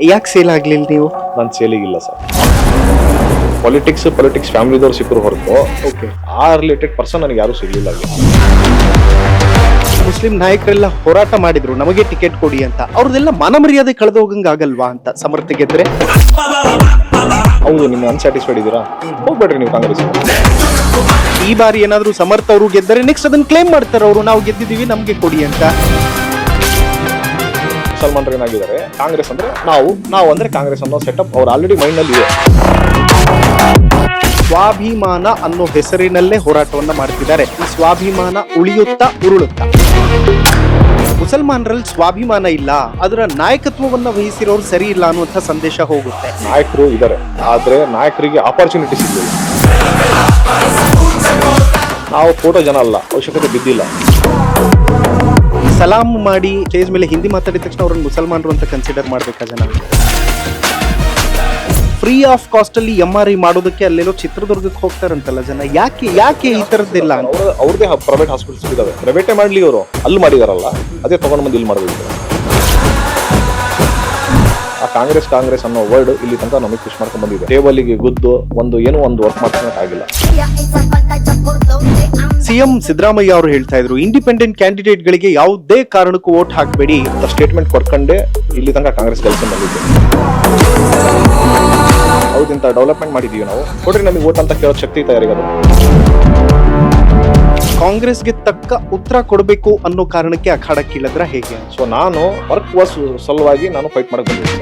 ಯಾಕೆ ಸೇಲ್ ಆಗ್ಲಿಲ್ಲ ನೀವು? ನಾನು ಸೇಲಿಗಿಲ್ಲ ಸರ್. ಪಾಲಿಟಿಕ್ಸ್ ಫ್ಯಾಮಿಲಿದವ್ರು ಸಿಕ್ಕರು ಹೊರತು ಓಕೆ. ಆ ರಿಲೇಟೆಡ್ ಪರ್ಸನ್ ನನಗೆ ಯಾರು ಸಿಗಲಿಲ್ಲ. ಮುಸ್ಲಿಂ ನಾಯಕರೆಲ್ಲ ಹೋರಾಟ ಮಾಡಿದ್ರು ನಮಗೆ ಟಿಕೆಟ್ ಕೊಡಿ ಅಂತ, ಅವ್ರದೆಲ್ಲ ಮಾನ ಮರ್ಯಾದೆ ಕಳೆದು ಹೋಗಂಗಾಗಲ್ವಾ ಅಂತ ಸಮರ್ಥ ಗೆದ್ರೆ? ಹೌದು, ನಿಮ್ಗೆ ಅನ್ಸ್ಯಾಟಿಸ್ಫೈಡ್ ಇದ್ದೀರಾ, ಹೋಗ್ಬೇಡ್ರಿ ನೀವು ಕಾಂಗ್ರೆಸ್. ಈ ಬಾರಿ ಏನಾದ್ರೂ ಸಮರ್ಥ ಅವರು ಗೆದ್ದರೆ ನೆಕ್ಸ್ಟ್ ಅದನ್ನ ಕ್ಲೇಮ್ ಮಾಡ್ತಾರೆ ಅವರು, ನಾವು ಗೆದ್ದಿದೀವಿ ನಮ್ಗೆ ಕೊಡಿ ಅಂತ. ಮುಸಲ್ಮಾನರು ಏನಾಗಿದ್ದಾರೆ, ಕಾಂಗ್ರೆಸ್ ಅಂದ್ರೆ ನಾವು ಅಂದ್ರೆ ಕಾಂಗ್ರೆಸ್ ಅನ್ನೋ ಸೆಟಪ್ ಅವ್ರು ಆಲ್ರೆಡಿ ಮೈಂಡ್ ನಲ್ಲಿ ಇದೆ. ಸ್ವಾಭಿಮಾನ ಅನ್ನೋ ಹೆಸರಿನಲ್ಲೇ ಹೋರಾಟವನ್ನ ಮಾಡ್ತಿದ್ದಾರೆ. ಈ ಸ್ವಾಭಿಮಾನ ಉಳಿಯುತ್ತಾ ಉರುಳುತ್ತಾ? ಮುಸಲ್ಮಾನರಲ್ಲಿ ಸ್ವಾಭಿಮಾನ ಇಲ್ಲ, ಅದರ ನಾಯಕತ್ವವನ್ನ ವಹಿಸಿರೋರು ಸರಿ ಇಲ್ಲ ಅನ್ನುವಂಥ ಸಂದೇಶ ಹೋಗುತ್ತೆ. ನಾಯಕರು ಇದ್ದಾರೆ, ಆದ್ರೆ ನಾಯಕರಿಗೆ ಆಪರ್ಚುನಿಟಿ ಸಿಗಲಿಲ್ಲ. ನಾವು ಫೋಟೋ ಜನ ಅಲ್ಲ, ಅವಶ್ಯಕತೆ ಬಿದ್ದಿಲ್ಲ. ಸಲಾಂ ಮಾಡಿ ಸ್ಟೇಜ್ ಮೇಲೆ ಹಿಂದಿ ಮಾತಾಡಿದ ತಕ್ಷಣ ಅವ್ರನ್ನ ಮುಸಲ್ಮಾನರು ಅಂತ ಕನ್ಸಿಡರ್ ಮಾಡ್ಬೇಕಾ ಜನ? ಫ್ರೀ ಆಫ್ ಕಾಸ್ಟ್ ಅಲ್ಲಿ MRI ಮಾಡೋದಕ್ಕೆ ಅಲ್ಲೆಲ್ಲೋ ಚಿತ್ರದುರ್ಗಕ್ಕೆ ಹೋಗ್ತಾರಂತಲ್ಲ ಜನ, ಯಾಕೆ ಈ ತರದ್ದಿಲ್ಲ? ಅವ್ರದೇ ಪ್ರೈವೇಟ್ ಹಾಸ್ಪಿಟಲ್ಸ್ ಇದಾವೆ, ಪ್ರೈವೇಟೇ ಮಾಡ್ಲಿ, ಅವರು ಅಲ್ಲಿ ಮಾಡಿದಾರಲ್ಲ, ಅದೇ ತಗೊಂಡ್ ಬಂದು ಇಲ್ಲಿ ಮಾಡಬೇಕು. ಆ ಕಾಂಗ್ರೆಸ್ ಅನ್ನೋ ವರ್ಡ್ ಇಲ್ಲಿ ತನಕ ನಮಗೆ ಖುಷಿ ಮಾಡ್ಕೊಂಡ್ ಬಂದಿದೆ. ಟೇಬಲ್ಗೆ ಗುದ್ದು ಒಂದು ವರ್ಕ್ ಮಾಡ್ಕೊಳಕ್ಕಾಗಿಲ್ಲ. ಸಿಎಂ ಸಿದ್ದರಾಮಯ್ಯ ಅವರು ಹೇಳ್ತಾ ಇದ್ರು, ಇಂಡಿಪೆಂಡೆಂಟ್ ಕ್ಯಾಂಡಿಡೇಟ್ ಗಳಿಗೆ ಯಾವುದೇ ಕಾರಣಕ್ಕೂ ವೋಟ್ ಹಾಕಬೇಡಿ. ಸ್ಟೇಟ್ಮೆಂಟ್ ಕೊಡ್ಕೊಂಡೆ ಇಲ್ಲಿ ತನಕ ಕಾಂಗ್ರೆಸ್ ಕೆಲಸ ಬಂದಿದೆ. ಹೌದಿಂತ ಡೆವಲಪ್ಮೆಂಟ್ ಮಾಡಿದೀವಿ ನಾವು, ಕೊಡ್ರಿ ನಮಗೆ ವೋಟ್ ಅಂತ ಕೇಳೋ ಶಕ್ತಿ ತಯಾರಿಗದು. ಕಾಂಗ್ರೆಸ್ಗೆ ತಕ್ಕ ಉತ್ತರ ಕೊಡಬೇಕು ಅನ್ನೋ ಕಾರಣಕ್ಕೆ ಅಖಾಡಕ್ಕಿಳಿದ್ರ ಹೇಗೆ? ಸೊ ನಾನು ವರ್ಕ್ ಸಲುವಾಗಿ ನಾನು ಫೈಟ್ ಮಾಡಕ್ ಬಂದಿದ್ದೆ.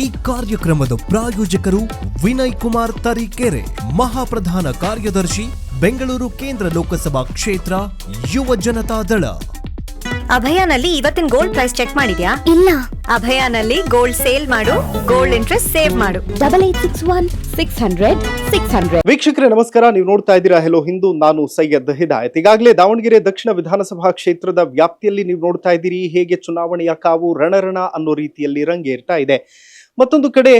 ಈ ಕಾರ್ಯಕ್ರಮದ ಪ್ರಾಯೋಜಕರು ವಿನಯ್ ಕುಮಾರ್ ತರೀಕೆರೆ, ಮಹಾಪ್ರಧಾನ ಕಾರ್ಯದರ್ಶಿ, ಬೆಂಗಳೂರು ಕೇಂದ್ರ ಲೋಕಸಭಾ ಕ್ಷೇತ್ರ, ಯುವ ಜನತಾ ದಳ. ಅಭಯಾನಲ್ಲಿ ಇವತ್ತಿನ ಗೋಲ್ಡ್ ಪ್ರೈಸ್ ಚೆಕ್ ಮಾಡಿದ್ಯಾ? ಇಲ್ಲ. ಅಭಯಾನಲ್ಲಿ ಗೋಲ್ಡ್ ಸೇಲ್ ಮಾಡು, ಗೋಲ್ಡ್ ಇಂಟ್ರೆಸ್ಟ್ ಸೇವ್ ಮಾಡು. 8861 ವೀಕ್ಷಕರೇ ನಮಸ್ಕಾರ, ನೀವು ನೋಡ್ತಾ ಇದ್ದೀರಾ ಹೆಲೋ ಹಿಂದೂ, ನಾನು ಸೈಯದ್ ಹಿದಾಯತ್. ಈಗಾಗಲೇ ದಾವಣಗೆರೆ ದಕ್ಷಿಣ ವಿಧಾನಸಭಾ ಕ್ಷೇತ್ರದ ವ್ಯಾಪ್ತಿಯಲ್ಲಿ ನೀವು ನೋಡ್ತಾ ಇದ್ದೀರಿ ಹೇಗೆ ಚುನಾವಣೆಯ ಕಾವು ರಣರಣ ಅನ್ನೋ ರೀತಿಯಲ್ಲಿ ರಂಗೇರ್ತಾ ಇದೆ. ಮತ್ತೊಂದು ಕಡೆ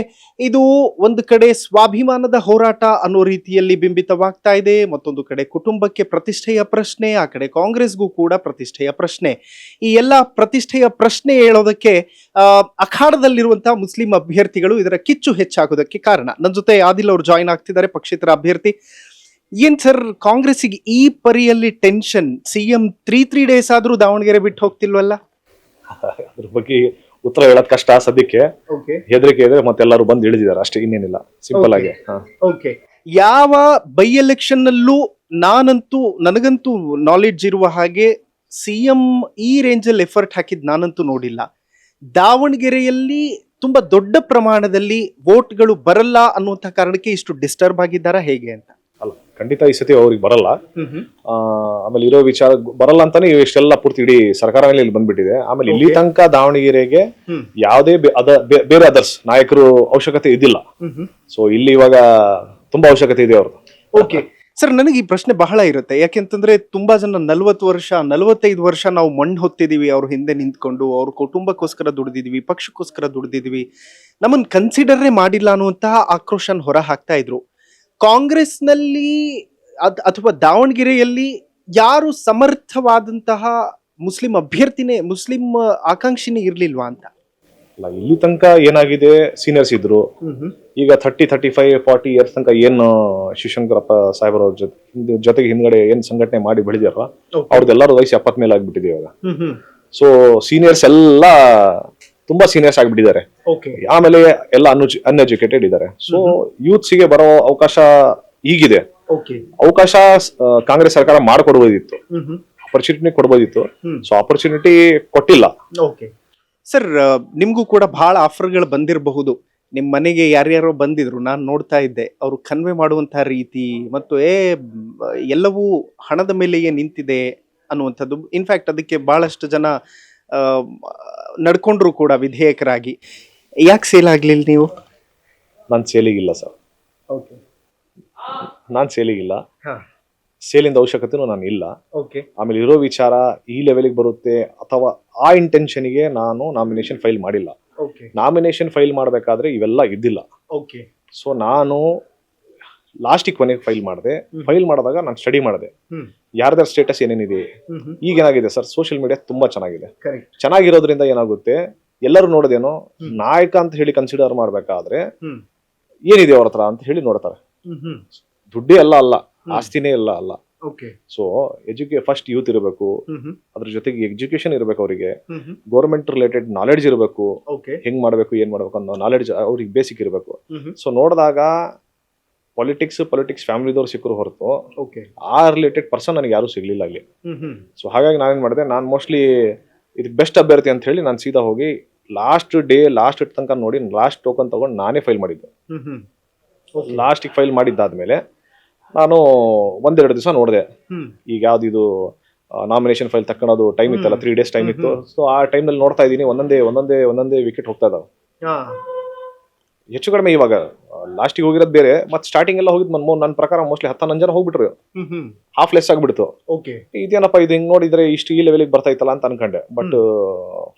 ಇದು ಒಂದು ಕಡೆ ಸ್ವಾಭಿಮಾನದ ಹೋರಾಟ ಅನ್ನೋ ರೀತಿಯಲ್ಲಿ ಬಿಂಬಿತವಾಗ್ತಾ ಇದೆ, ಮತ್ತೊಂದು ಕಡೆ ಕುಟುಂಬಕ್ಕೆ ಪ್ರತಿಷ್ಠೆಯ ಪ್ರಶ್ನೆ, ಆ ಕಡೆ ಕಾಂಗ್ರೆಸ್ಗೂ ಕೂಡ ಪ್ರತಿಷ್ಠೆಯ ಪ್ರಶ್ನೆ. ಈ ಎಲ್ಲ ಪ್ರತಿಷ್ಠೆಯ ಪ್ರಶ್ನೆ ಹೇಳೋದಕ್ಕೆ ಅಖಾಡದಲ್ಲಿರುವಂತಹ ಮುಸ್ಲಿಂ ಅಭ್ಯರ್ಥಿಗಳು ಇದರ ಕಿಚ್ಚು ಹೆಚ್ಚಾಗೋದಕ್ಕೆ ಕಾರಣ. ನನ್ನ ಜೊತೆ ಆದಿಲ್ ಅವರು ಜಾಯಿನ್ ಆಗ್ತಿದ್ದಾರೆ, ಪಕ್ಷೇತರ ಅಭ್ಯರ್ಥಿ. ಏನ್ ಸರ್, ಕಾಂಗ್ರೆಸ್ಸಿಗೆ ಈ ಪರಿಯಲ್ಲಿ ಟೆನ್ಷನ್? ಸಿಎಂ 3 ಡೇಸ್ ಆದ್ರೂ ದಾವಣಗೆರೆ ಬಿಟ್ಟು ಹೋಗ್ತಿಲ್ವಲ್ಲ? ಅದ್ರ ಬಗ್ಗೆ ಉತ್ತರ ಹೇಳೋದ್ ಕಷ್ಟ ಸದ್ಯಕ್ಕೆ. ಹೆದರಿಕೆ ಇದೆ, ಮತ್ತೆಲ್ಲರೂ ಬಂದು ಇಳಿದಿದ್ದಾರೆ ಅಷ್ಟೇ, ಇನ್ನೇನಿಲ್ಲ. ಸಿಂಪಲ್ ಆಗಿ. ಯಾವ ಬೈ ಎಲೆಕ್ಷನ್ ನಲ್ಲೂ ನನಗಂತೂ ನಾಲೆಡ್ಜ್ ಇರುವ ಹಾಗೆ ಸಿಎಂ ಈ ರೇಂಜಲ್ಲಿ ಎಫರ್ಟ್ ಹಾಕಿದ್ ನಾನಂತೂ ನೋಡಿಲ್ಲ. ದಾವಣಗೆರೆಯಲ್ಲಿ ತುಂಬಾ ದೊಡ್ಡ ಪ್ರಮಾಣದಲ್ಲಿ ವೋಟ್ಗಳು ಬರಲ್ಲ ಅನ್ನುವಂಥ ಕಾರಣಕ್ಕೆ ಇಷ್ಟು ಡಿಸ್ಟರ್ಬ್ ಆಗಿದ್ದಾರಾ ಹೇಗೆ ಅಂತ? ಅಲ್ಲ, ಖಂಡಿತ ಈ ಸತಿ ಅವ್ರಿಗೆ ಬರಲ್ಲ. ಆಮೇಲೆ ಇರೋ ವಿಚಾರ ಬರಲ್ಲ ಅಂತಾನೆ ಇಷ್ಟೆಲ್ಲ ಪೂರ್ತಿ ಇಡೀ ಸರ್ಕಾರ ಮೇಲೆ ಇಲ್ಲಿ ಬಂದ್ಬಿಟ್ಟಿದೆ. ಆಮೇಲೆ ಇಲ್ಲಿ ತನಕ ದಾವಣಗೆರೆಗೆ ಯಾವುದೇ ಬೇರೆ ಅದರ್ಸ್ ನಾಯಕರು ಅವಶ್ಯಕತೆ ಇದಿಲ್ಲ. ಸೊ ಇಲ್ಲಿ ಇವಾಗ ತುಂಬಾ ಅವಶ್ಯಕತೆ ಇದೆ ಅವ್ರದ್ದು. ಓಕೆ ಸರ್, ನನಗೆ ಈ ಪ್ರಶ್ನೆ ಬಹಳ ಇರುತ್ತೆ. ಯಾಕೆಂತಂದ್ರೆ ತುಂಬಾ ಜನ 40 ವರ್ಷ 45 ವರ್ಷ ನಾವು ಮಣ್ಣು ಹೊತ್ತಿದೀವಿ, ಅವ್ರ ಹಿಂದೆ ನಿಂತ್ಕೊಂಡು ಅವ್ರ ಕುಟುಂಬಕ್ಕೋಸ್ಕರ ದುಡಿದಿದೀವಿ, ಪಕ್ಷಕ್ಕೋಸ್ಕರ ದುಡಿದಿದೀವಿ, ನಮ್ಮನ್ನ ಕನ್ಸಿಡರೇ ಮಾಡಿಲ್ಲ ಅನ್ನುವಂತಹ ಆಕ್ರೋಶನ ಹೊರ ಹಾಕ್ತಾ ಇದ್ರು. ಕಾಂಗ್ರೆಸ್ನಲ್ಲಿ ಅಥವಾ ದಾವಣಗೆರೆಯಲ್ಲಿ ಯಾರು ಸಮರ್ಥವಾದಂತಹ ಮುಸ್ಲಿಂ ಅಭ್ಯರ್ಥಿನೇ, ಮುಸ್ಲಿಂ ಆಕಾಂಕ್ಷಿನೇ ಇರ್ಲಿಲ್ವಾ ಅಂತ? ಅಲ್ಲ, ಇಲ್ಲಿ ತನಕ ಏನಾಗಿದೆ, ಸೀನಿಯರ್ಸ್ ಇದ್ರು. ಈಗ 30, 35, 40 ಇಯರ್ಸ್ ತನಕ ಏನು ಶಿವಶಂಕರಪ್ಪ ಸಾಹೇಬ್ರ ಜೊತೆಗೆ ಹಿಂದ್ಗಡೆ ಏನ್ ಸಂಘಟನೆ ಮಾಡಿ ಬೆಳೆದಿರಲ್ಲ, ಅವ್ರದ್ದೆಲ್ಲರೂ ವಯಸ್ಸು 70 ಮೇಲೆ ಆಗ್ಬಿಟ್ಟಿದೆ ಇವಾಗ. ಸೊ ಸೀನಿಯರ್ಸ್ ಎಲ್ಲ ತುಂಬಾ ಸೀನಿಯರ್ಸ್ ಆಗಿಬಿಟ್ಟಿದ್ದಾರೆ. ಆಮೇಲೆ ಎಲ್ಲ ಅನ್ಎಜುಕೇಟೆಡ್ ಇದ್ದಾರೆ. ಸೊ ಯೂತ್ಸ್ ಗೆ ಬರೋ ಅವಕಾಶ ಈಗಿದೆ. ಅವಕಾಶ ಕಾಂಗ್ರೆಸ್ ಸರ್ಕಾರ ಮಾಡಿಕೊಡ್ಬೋದಿತ್ತು, ಆಪರ್ಚುನಿಟಿ ಕೊಡ್ಬೋದಿತ್ತು. ಸೊ ಆಪರ್ಚುನಿಟಿ ಕೊಟ್ಟಿಲ್ಲ. ಸರ್, ನಿಮ್ಗೂ ಕೂಡ ಬಹಳ ಆಫರ್ಗಳು ಬಂದಿರಬಹುದು. ನಿಮ್ ಮನೆಗೆ ಯಾರ್ಯಾರೋ ಬಂದಿದ್ರು, ನಾನು ನೋಡ್ತಾ ಇದ್ದೆ. ಅವರು ಕನ್ವೆ ಮಾಡುವಂತಹ ರೀತಿ ಮತ್ತು ಎಲ್ಲವೂ ಹಣದ ಮೇಲೆಯೇ ನಿಂತಿದೆ ಅನ್ನುವಂಥದ್ದು. ಇನ್ಫ್ಯಾಕ್ಟ್ ಅದಕ್ಕೆ ಬಹಳಷ್ಟು ಜನ ನಡ್ಕೊಂಡ್ರು ಕೂಡ ವಿಧೇಯಕರಾಗಿ. ಯಾಕೆ ಸೇಲ್ ಆಗ್ಲಿಲ್ಲ ನೀವು? ನಾನು ಸೇಲಿಗಿಲ್ಲ ಸರ್. ನಾನು ಸೇಲಿಗಿಲ್ಲ. ಸೇಲಿಂದ ಅವಶ್ಯಕತೆನೂ ನಾನು ಇಲ್ಲ. ಆಮೇಲೆ ಇರೋ ವಿಚಾರ ಈ ಲೆವೆಲ್ಗೆ ಬರುತ್ತೆ ಅಥವಾ ಆ ಇಂಟೆನ್ಷನ್ಗೆ ನಾನು ನಾಮಿನೇಷನ್ ಫೈಲ್ ಮಾಡಿಲ್ಲ. ನಾಮಿನೇಷನ್ ಫೈಲ್ ಮಾಡಬೇಕಾದ್ರೆ ಇವೆಲ್ಲ ಇದ್ದಿಲ್ಲ. ಸೊ ನಾನು ಲಾಸ್ಟಿಗೆ ಕೊನೆಗೆ ಫೈಲ್ ಮಾಡಿದೆ. ಫೈಲ್ ಮಾಡಿದಾಗ ನಾನು ಸ್ಟಡಿ ಮಾಡಿದೆ, ಯಾರ್ದಾರ ಸ್ಟೇಟಸ್ ಏನೇನಿದೆ. ಈಗ ಏನಾಗಿದೆ ಸರ್, ಸೋಷಿಯಲ್ ಮೀಡಿಯಾ ತುಂಬಾ ಚೆನ್ನಾಗಿದೆ. ಕರೆಕ್ಟ್. ಚೆನ್ನಾಗಿರೋದ್ರಿಂದ ಏನಾಗುತ್ತೆ, ಎಲ್ಲರೂ ನೋಡೋದೇನೋ ನಾಯಕ ಅಂತ ಹೇಳಿ ಕನ್ಸಿಡರ್ ಮಾಡ್ಬೇಕಾದ್ರೆ ಏನಿದೆ ಅವ್ರ ಹತ್ರ ಅಂತ ಹೇಳಿ ನೋಡ್ತಾರೆ. ದುಡ್ಡೇ ಅಲ್ಲ, ಆಸ್ತಿನೇ ಅಲ್ಲ. ಓಕೆ. ಸೊ ಫಸ್ಟ್ ಯೂತ್ ಇರಬೇಕು, ಅದ್ರ ಜೊತೆಗೆ ಎಜುಕೇಶನ್ ಇರಬೇಕು, ಅವರಿಗೆ ಗೌರ್ಮೆಂಟ್ ರಿಲೇಟೆಡ್ ನಾಲೆಡ್ಜ್ ಇರಬೇಕು, ಹೆಂಗ್ ಮಾಡ್ಬೇಕು ಏನ್ ಮಾಡ್ಬೇಕು ಅನ್ನೋ ನಾಲೆಡ್ಜ್ ಅವ್ರಿಗೆ ಬೇಸಿಕ್ ಇರಬೇಕು. ಸೊ ನೋಡಿದಾಗ ಪಾಲಿಟಿಕ್ಸ್ ಫ್ಯಾಮಿಲಿದವ್ರು ಸಿಕ್ಕರು ಹೊರತು ಆ ರಿಲೇಟೆಡ್ ಪರ್ಸನ್ ನನಗೆ ಯಾರು ಸಿಗ್ಲಿಲ್ಲ ಅಲ್ಲಿ. ಸೊ ಹಾಗಾಗಿ ನಾನೇನ್ ಮಾಡಿದೆ, ನಾನು ಮೋಸ್ಟ್ಲಿ ಇದಕ್ಕೆ ಬೆಸ್ಟ್ ಅಭ್ಯರ್ಥಿ ಅಂತ ಹೇಳಿ ನಾನು ಸೀದಾ ಹೋಗಿ ಲಾಸ್ಟ್ ತನಕ ನೋಡಿ ಲಾಸ್ಟ್ ಟೋಕನ್ ತಗೊಂಡು ನಾನೇ ಫೈಲ್ ಮಾಡಿದ್ದೆ. ಲಾಸ್ಟಿಗೆ ಫೈಲ್ ಮಾಡಿದ್ದಾದ್ಮೇಲೆ ನಾನು 1-2 ದಿವಸ ನೋಡಿದೆ, ಈಗ ಯಾವ್ದು ಇದು ನಾಮಿನೇಷನ್ ಫೈಲ್ ತಕ್ಕೊಳ್ಳೋದು ಟೈಮ್ ಇತ್ತಲ್ಲ, 3 days ಟೈಮ್ ಇತ್ತು. ಸೊ ಆ ಟೈಮ್ನಲ್ಲಿ ನೋಡ್ತಾ ಇದ್ದೀನಿ ಒಂದೊಂದೇ ವಿಕೆಟ್ ಹೋಗ್ತಾ ಇದಾವೆ. ಹೆಚ್ಚು ಕಡಿಮೆ ಇವಾಗ ಲಾಸ್ಟಿಗೆ ಹೋಗಿರೋದು ಬೇರೆ, ಮತ್ತೆ ಸ್ಟಾರ್ಟಿಂಗ್ ಎಲ್ಲ ಹೋಗಿದ್ ನನ್ನ ಪ್ರಕಾರ ಮೋಸ್ಟ್ಲಿ 10-11 ಜನ ಹೋಗ್ಬಿಟ್ರು, ಹಾಫ್ ಲೆಸ್ ಆಗ್ಬಿಡ್ತು. ಇದೇನಪ್ಪ ಇದು ಹಿಂಗ್ ನೋಡಿದ್ರೆ ಇಷ್ಟು ಈ ಲೆವೆಲ್ಗೆ ಬರ್ತಾ ಇತ್ತಲ್ಲ ಅಂತ ಅನ್ಕೊಂಡೆ. ಬಟ್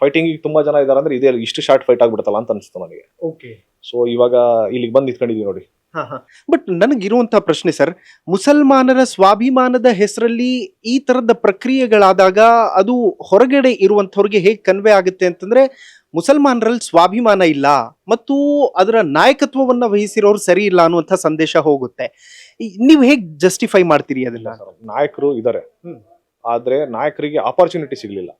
ಫೈಟಿಂಗ್ ತುಂಬಾ ಜನ ಇದಾರೆ ಅಂದ್ರೆ ಇದೇ ಇಷ್ಟು ಶಾರ್ಟ್ ಫೈಟ್ ಆಗ್ಬಿಡುತ್ತಲ್ಲ ಅಂತ ಅನ್ಸ್ತು ನನಗೆ. ಸೊ ಇವಾಗ ಇಲ್ಲಿಗೆ ಬಂದು ನಿಂತ್ಕೊಂಡಿದೀವಿ ನೋಡಿ. ಬಟ್ ನನಗಿರುವಂತಹ ಪ್ರಶ್ನೆ ಸರ್, ಮುಸಲ್ಮಾನರ ಸ್ವಾಭಿಮಾನದ ಹೆಸರಲ್ಲಿ ಈ ತರದ ಪ್ರಕ್ರಿಯೆಗಳಾದಾಗ ಅದು ಹೊರಗಡೆ ಇರುವಂತವ್ರಿಗೆ ಹೇಗೆ ಕನ್ವೆ ಆಗುತ್ತೆ ಅಂತಂದ್ರೆ, ಮುಸಲ್ಮಾನರಲ್ಲಿ ಸ್ವಾಭಿಮಾನ ಇಲ್ಲ ಮತ್ತು ಅದರ ನಾಯಕತ್ವವನ್ನ ವಹಿಸಿರೋರು ಸರಿ ಇಲ್ಲ ಅನ್ನುವಂಥ ಸಂದೇಶ ಹೋಗುತ್ತೆ. ನೀವು ಹೇಗೆ ಜಸ್ಟಿಫೈ ಮಾಡ್ತೀರಿ ಅದನ್ನ? ನಾಯಕರು ಇದಾರೆ, ಆದ್ರೆ ನಾಯಕರಿಗೆ ಆಪರ್ಚುನಿಟಿ ಸಿಗ್ಲಿಲ್ಲ.